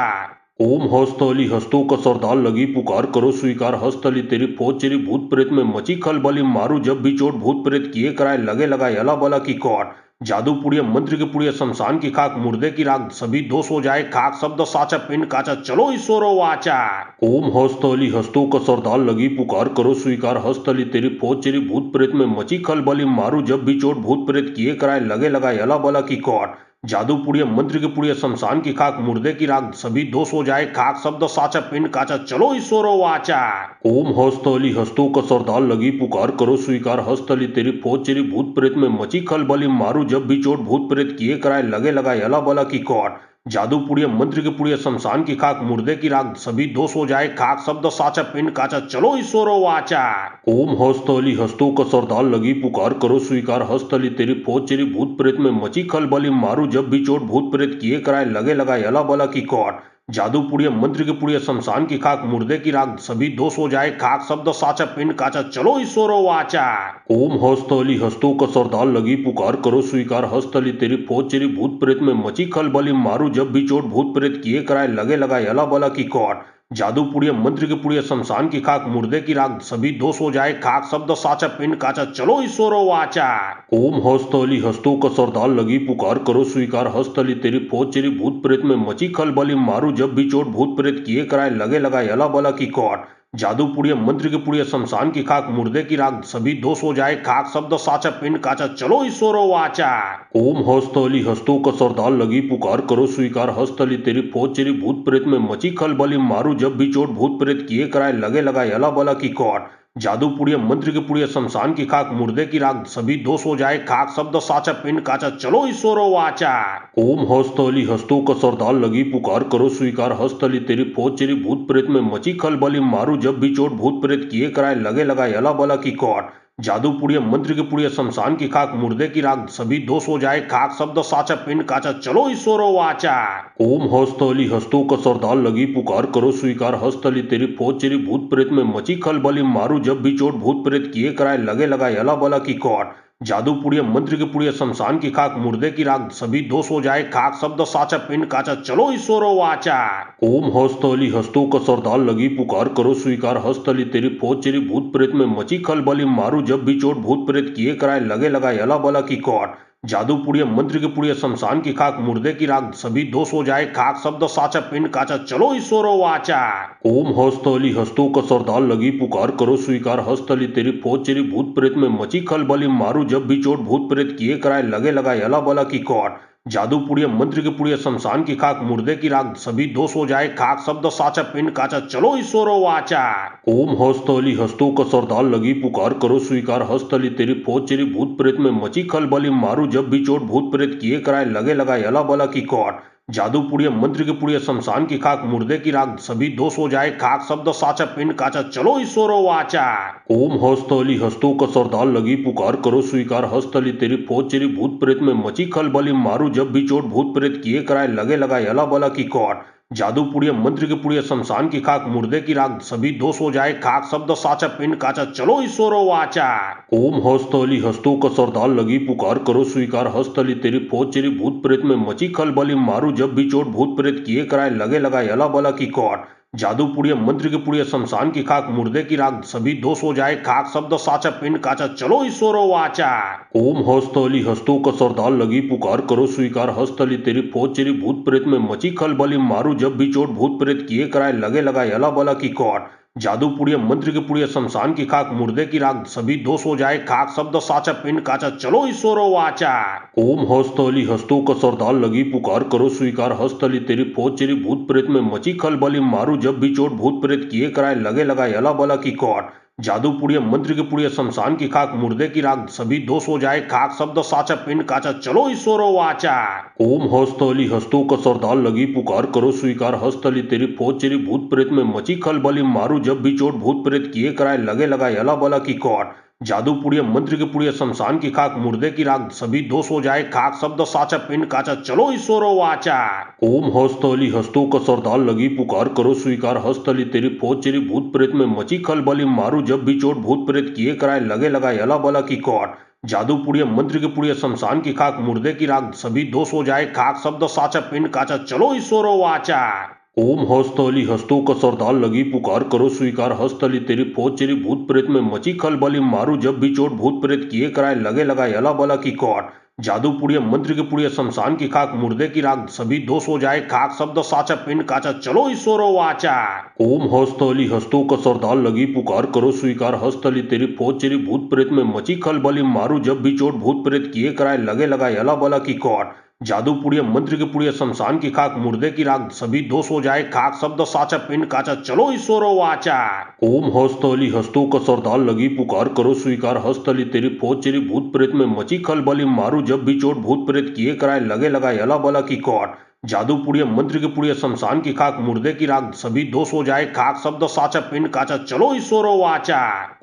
ओम हस्तली हस्तों का सरदार लगी पुकार करो स्वीकार हस्तली तेरी फौज चेरी भूत प्रेत में मची खलबली मारू जब भी चोट भूत प्रेत किए कराए लगे लगाए अला बला की कौट। जादू पुड़िया मंत्र की पुड़िया शमशान की खाक मुर्दे की राख सभी दोष हो जाए खाक शब्द साचा पिंड काचा चलो ईश्वरो वाचा। ओम हस्तली हस्तों का सरदार लगी पुकार करो स्वीकार हस्तली तेरी फौज चेरी भूत प्रेत में मची खलबली मारू जब भी चोट भूत प्रेत किए कराए लगे लगाए अला बला की कौट। जादू पुड़िया मंत्र की पुड़िया शमशान की खाक मुर्दे की राख सभी दोष हो जाए खाक शब्द साचा पिंड काचा चलो ईश्वरो वाचा। ओम हस्तली हस्तों का सरदार लगी पुकार करो स्वीकार हस्तली तेरी फौज चेरी भूत प्रेत में मची खलबली मारू जब भी चोट भूत प्रेत किए कराए लगे लगाए अला बला की कौट। जादू पुड़िया मंत्र की पुड़िया शमशान की खाक मुर्दे की राख सभी दोष हो जाए खाक शब्द साचा पिंड काचा चलो ईश्वरो वाचा। ओम हस्तली हस्तों का सरदार लगी पुकार करो स्वीकार हस्तली तेरी फौज चेरी भूत प्रेत में मची खलबली मारू जब भी चोट भूत प्रेत किए कराए लगे लगाए अला बला की कौट। जादू पुड़िया मंत्र की पुड़िया शमशान की खाक मुर्दे की राख सभी दोष हो जाए खाक शब्द साचा पिंड काचा चलो ईश्वरो वाचा। ओम हस्तली हस्तों का सरदार लगी पुकार करो स्वीकार हस्तली तेरी फौज चेरी भूत प्रेत में मची खलबली मारू जब भी चोट भूत प्रेत किए कराए लगे लगाए अला बला की कौट। जादू पुड़िया मंत्र की पुड़िया शमशान की खाक मुर्दे की राख सभी दोष हो जाए खाक शब्द साचा पिंड काचा चलो ईश्वरो वाचा। ओम हस्तली हस्तों का सरदार लगी पुकार करो स्वीकार हस्तली तेरी फौज चेरी भूत प्रेत में मची खलबली मारू जब भी चोट भूत प्रेत किए कराए लगे लगाए अला बला की कौट। जादू पुड़िया मंत्र की पुड़िया शमशान की खाक मुर्दे की राख सभी दोष हो जाए खाक शब्द साचा पिंड काचा चलो ईश्वरो वाचा। ओम हस्तली हस्तों का सरदार लगी पुकार करो स्वीकार हस्तली तेरी फौज चेरी भूत प्रेत में मची खलबली मारू जब भी चोट भूत प्रेत किए कराए लगे लगाए अला बला की कौट। जादू पुड़िया मंत्र की पुड़िया शमशान की खाक मुर्दे की राख सभी दोष हो जाए खाक शब्द साचा पिंड काचा चलो ईश्वरो वाचा। ओम हस्तली हस्तों का सरदार लगी पुकार करो स्वीकार हस्तली तेरी फौज चेरी भूत प्रेत में मची खलबली मारू जब भी चोट भूत प्रेत किए कराए लगे लगाए अला बला की कौट। जादू पुड़िया मंत्र की पुड़िया शमशान की खाक मुर्दे की राख सभी दोष हो जाए खाक शब्द साचा पिंड काचा चलो ईश्वरो वाचा। ओम हस्तली हस्तों का सरदार लगी पुकार करो स्वीकार हस्तली तेरी फौज चेरी भूत प्रेत में मची खलबली मारू जब भी चोट भूत प्रेत किए कराए लगे लगाए अला बला की कौट। जादू पुड़िया मंत्र की पुड़िया शमशान की खाक मुर्दे की राख सभी दोष हो जाए खाक शब्द साचा पिंड काचा चलो ईश्वरो वाचा। ओम हस्तली हस्तों का सरदार लगी पुकार करो स्वीकार हस्तली तेरी फौज चेरी भूत प्रेत में मची खलबली मारू जब भी चोट भूत प्रेत किए कराए लगे लगाए अला बला की कौट। जादू पुड़िया मंत्र की पुड़िया शमशान की खाक मुर्दे की राख सभी दोष हो जाए खाक शब्द साचा पिंड काचा चलो ईश्वरो वाचा। ओम हस्तली हस्तों का सरदार लगी पुकार करो स्वीकार हस्तली तेरी फौज चेरी भूत प्रेत में मची खलबली मारू जब भी चोट भूत प्रेत किए कराए लगे लगाए अला बला की कौट। जादू पुड़िया मंत्र की पुड़िया शमशान की खाक मुर्दे की राख सभी दोष हो जाए खाक शब्द साचा पिंड काचा चलो ईश्वरो वाचा। ओम हस्तली हस्तों का सरदार लगी पुकार करो स्वीकार हस्तली तेरी फौज चेरी भूत प्रेत में मची खलबली मारू जब भी चोट भूत प्रेत किए कराए लगे लगाए अला बला की कौट। जादू पुड़िया मंत्र की पुड़िया शमशान की खाक मुर्दे की राख सभी दोष हो जाए खाक शब्द साचा पिंड काचा चलो ईश्वरो वाचा। ओम हस्तली हस्तों का सरदार लगी पुकार करो स्वीकार हस्तली तेरी फौज चेरी भूत प्रेत में मची खलबली मारू जब भी चोट भूत प्रेत किए कराए लगे लगाए अला बला की कौट। जादू पुड़िया मंत्र की पुड़िया शमशान की खाक मुर्दे की राख सभी दोष हो जाए खाक शब्द साचा पिंड काचा चलो ईश्वरो वाचा। ओम हस्तली हस्तों का सरदार लगी पुकार करो स्वीकार हस्तली तेरी फौज चेरी भूत प्रेत में मची खलबली मारू जब भी चोट भूत प्रेत किए कराए लगे लगाए अला बला की कौट। जादू पुड़िया मंत्र की पुड़िया शमशान की खाक मुर्दे की राख सभी दोष हो जाए खाक शब्द साचा पिंड काचा चलो ईश्वरो वाचा। ओम हस्तली हस्तों का सरदार लगी पुकार करो स्वीकार हस्तली तेरी फौज चेरी भूत प्रेत में मची खलबली मारू जब भी चोट भूत प्रेत किए कराए लगे लगाए अला बला की कौट। जादू पुड़िया मंत्र की पुड़िया शमशान की खाक मुर्दे की राख सभी दोष हो जाए खाक शब्द साचा पिंड काचा चलो ईश्वरो वाचा। ओम हस्तली हस्तों का सरदार लगी पुकार करो स्वीकार हस्तली तेरी फौज चेरी भूत प्रेत में मची खलबली मारू जब भी चोट भूत प्रेत किए कराए लगे लगाए अला बला की कौट। जादू पुड़िया मंत्र की पुड़िया शमशान की खाक मुर्दे की राख सभी दोष हो जाए खाक शब्द साचा पिंड काचा चलो ईश्वरो वाचा। ओम हस्तली हस्तों का सरदार लगी पुकार करो स्वीकार हस्तली तेरी फौज चेरी भूत प्रेत में मची खलबली मारू जब भी चोट भूत प्रेत किए कराए लगे लगाए अला बला की कौट। जादू पुड़िया मंत्र की पुड़िया शमशान की खाक मुर्दे की राख सभी दोष हो जाए खाक शब्द साचा पिंड काचा चलो ईश्वरो वाचा। ओम हस्तली हस्तों का सरदार लगी पुकार करो स्वीकार हस्तली तेरी फौज चेरी भूत प्रेत में मची खलबली मारू जब भी चोट भूत प्रेत किए कराए लगे लगाए अला बला की कौट। जादू पुड़िया मंत्र की पुड़िया शमशान की खाक मुर्दे की राख सभी दोष हो जाए खाक शब्द साचा पिंड काचा चलो ईश्वरो वाचा। ओम हस्तली हस्तों का सरदार लगी पुकार करो स्वीकार हस्तली तेरी फौज चेरी भूत प्रेत में मची खलबली मारू जब भी चोट भूत प्रेत किए कराए लगे लगाए अला बला की कौट। जादू पुड़िया मंत्र की पुड़िया शमशान की खाक मुर्दे की राख सभी दोष हो जाए खाक शब्द साचा पिंड काचा चलो ईश्वरो वाचा। ओम हस्तली हस्तों का सरदार लगी पुकार करो स्वीकार हस्तली तेरी फौज चेरी भूत प्रेत में मची खलबली मारू जब भी चोट भूत प्रेत किए कराए लगे लगाए अला बला की कौट। जादू पुड़िया मंत्र की पुड़िया शमशान की खाक मुर्दे की राख सभी दोष हो जाए खाक शब्द साचा पिंड काचा चलो ईश्वरो वाचा। ओम हस्तली हस्तों का सरदार लगी पुकार करो स्वीकार हस्तली तेरी फौज चेरी भूत प्रेत में मची खलबली मारू जब भी चोट भूत प्रेत किए कराए लगे लगाए अला बला की कौट। जादू पुड़िया मंत्र की पुड़िया शमशान की खाक मुर्दे की राख सभी दोष हो जाए खाक शब्द साचा पिंड काचा चलो ईश्वरो वाचा।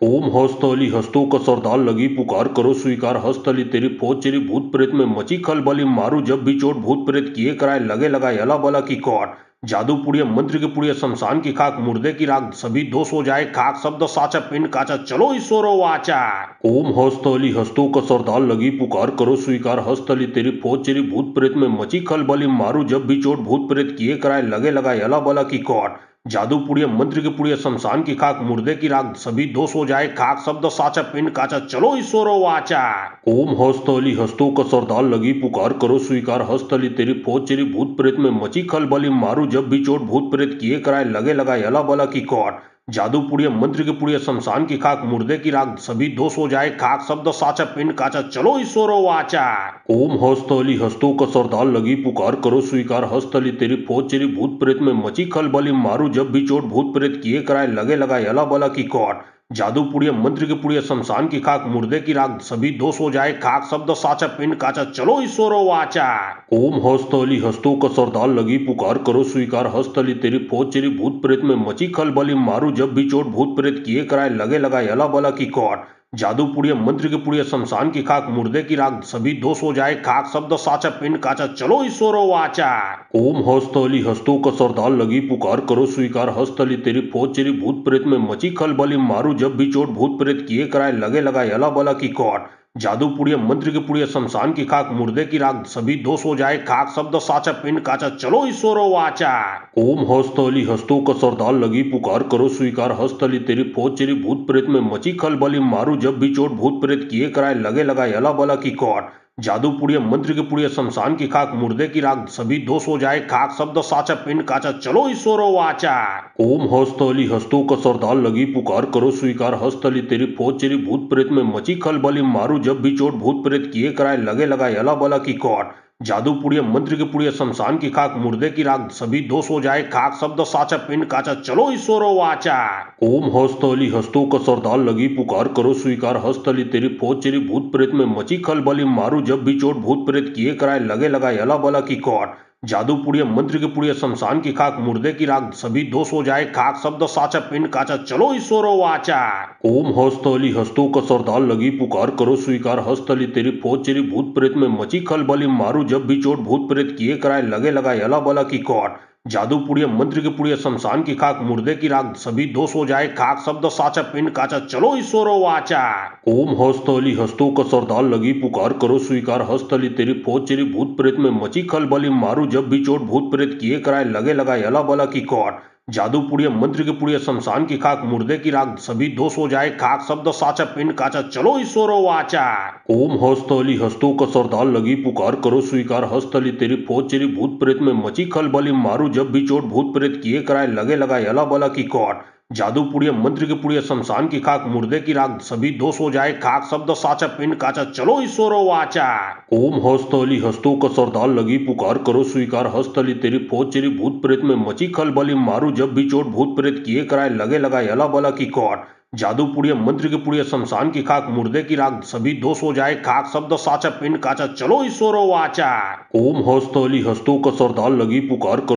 ओम हस्तली हस्तों का सरदार लगी पुकार करो स्वीकार हस्तली तेरी फौज चेरी भूत प्रेत में मची खलबली मारू जब भी चोट भूत प्रेत किए कराए लगे लगाए अला बला की कौट। जादू पुड़िया मंत्र की पुड़िया शमशान की खाक मुर्दे की राख सभी दोष हो जाए खाक शब्द साचा पिंड काचा चलो ईश्वरो वाचा। ओम हस्तली हस्तों का सरदार लगी पुकार करो स्वीकार हस्तली तेरी फौज चेरी भूत प्रेत में मची खलबली मारू जब भी चोट भूत प्रेत किए कराए लगे लगाए अला बला की कौट। जादू पुड़िया मंत्र की पुड़िया शमशान की खाक मुर्दे की राख सभी दोष हो जाए खाक शब्द साचा पिंड काचा चलो ईश्वरो वाचा। ओम हस्तली हस्तों का सरदार लगी पुकार करो स्वीकार हस्तली तेरी फौज चेरी भूत प्रेत में मची खलबली मारू जब भी चोट भूत प्रेत किए कराए लगे लगाए अला बला की कौट। जादू पुड़िया मंत्र की पुड़िया शमशान की खाक मुर्दे की राख सभी दोष हो जाए खाक शब्द साचा पिंड काचा चलो ईश्वरो वाचा। ओम हस्तली हस्तों का सरदार लगी पुकार करो स्वीकार हस्तली तेरी फौज चेरी भूत प्रेत में मची खलबली मारू जब भी चोट भूत प्रेत किए कराए लगे लगाए अला बला की कौट। जादू पुड़िया मंत्र की पुड़िया शमशान की खाक मुर्दे की राख सभी दोष हो जाए खाक शब्द साचा पिंड काचा चलो ईश्वरो वाचा। ओम हस्तली हस्तों का सरदार लगी पुकार करो स्वीकार हस्तली तेरी फौज चेरी भूत प्रेत में मची खलबली मारू जब भी चोट भूत प्रेत किए कराए लगे लगाए अला बला की कौट। जादू पुड़िया मंत्र की पुड़िया शमशान की खाक मुर्दे की राख सभी दोष हो जाए खाक शब्द साचा पिंड काचा चलो ईश्वरो वाचा। ओम हस्तली हस्तों का सरदार लगी पुकार करो स्वीकार हस्तली तेरी फौज चेरी भूत प्रेत में मची खलबली मारू जब भी चोट भूत प्रेत किए कराए लगे लगाए अला बला की कौट। जादू पुड़िया मंत्र की पुड़िया शमशान की खाक मुर्दे की राख सभी दोष हो जाए खाक शब्द साचा पिंड काचा चलो ईश्वरो वाचा। ओम हस्तली हस्तों का सरदार लगी पुकार करो स्वीकार हस्तली तेरी फौज चेरी भूत प्रेत में मची खलबली मारू जब भी चोट भूत प्रेत किए कराए लगे लगाए अला बला की कौट। जादू पुड़िया मंत्र की पुड़िया शमशान की खाक मुर्दे की राख सभी दोष हो जाए खाक शब्द साचा पिंड काचा चलो ईश्वरो वाचा। ओम हस्तली हस्तों का सरदार लगी पुकार करो स्वीकार हस्तली तेरी फौज चेरी भूत प्रेत में मची खलबली मारू जब भी चोट भूत प्रेत किए कराए लगे लगाए अला बला की कौट। जादू पुड़िया मंत्र की पुड़िया शमशान की खाक मुर्दे की राख सभी दोष हो जाए खाक शब्द साचा पिंड काचा चलो ईश्वरो वाचा। ओम हस्तली हस्तों का सरदार लगी पुकार करो स्वीकार हस्तली तेरी फौज चेरी भूत प्रेत में मची खलबली मारू जब भी चोट भूत प्रेत किए कराए लगे लगाए अला बला की कौट। जादू पुड़िया मंत्र की पुड़िया शमशान की खाक मुर्दे की राख सभी दोष हो जाए खाक शब्द साचा पिंड काचा चलो ईश्वरो वाचा। ओम हस्तली हस्तों का सरदार लगी पुकार करो स्वीकार हस्तली तेरी फौज चली भूत प्रेत में मची खलबली मारू जब भी चोट भूत प्रेत किए कराए लगे लगाए अला बला की कौट। जादू पुड़िया मंत्र की पुड़िया शमशान की खाक मुर्दे की राख सभी दोष हो जाए खाक शब्द साचा पिंड काचा चलो ईश्वरो वाचा। ओम हस्तली हस्तों का सरदार लगी पुकार करो स्वीकार हस्तली तेरी फौज चली भूत प्रेत में मची खलबली मारू जब भी चोट भूत प्रेत किए कराए लगे लगाए अला बला की कौट। जादू पुड़िया मंत्र की पुड़िया शमशान की खाक मुर्दे की राख सभी दोष हो जाए खाक शब्द साचा पिंड काचा चलो ईश्वरो वाचा। ओम हस्तली हस्तों का सरदार लगी पुकार करो स्वीकार हस्तली तेरी फौज चली भूत प्रेत में मची खलबली मारू जब भी चोट भूत प्रेत किए कराए लगे लगाए अला बला की कौट। जादू पुड़िया मंत्र की पुड़िया शमशान की खाक मुर्दे की राख सभी दोष हो जाए खाक शब्द साचा पिंड काचा चलो ईश्वरो वाचा। ओम हस्तली हस्तों का सरदार लगी पुकार करो स्वीकार हस्तली तेरी फौज चली भूत प्रेत में मची खलबली मारू जब भी चोट भूत प्रेत किए कराए लगे लगाए अला बला की कौट। जादू पुड़िया मंत्र की पुड़िया शमशान की खाक मुर्दे की राख सभी दोष हो जाए खाक शब्द साचा पिंड काचा चलो ईश्वरो वाचा। ओम हस्तली हस्तों का सरदार लगी पुकार करो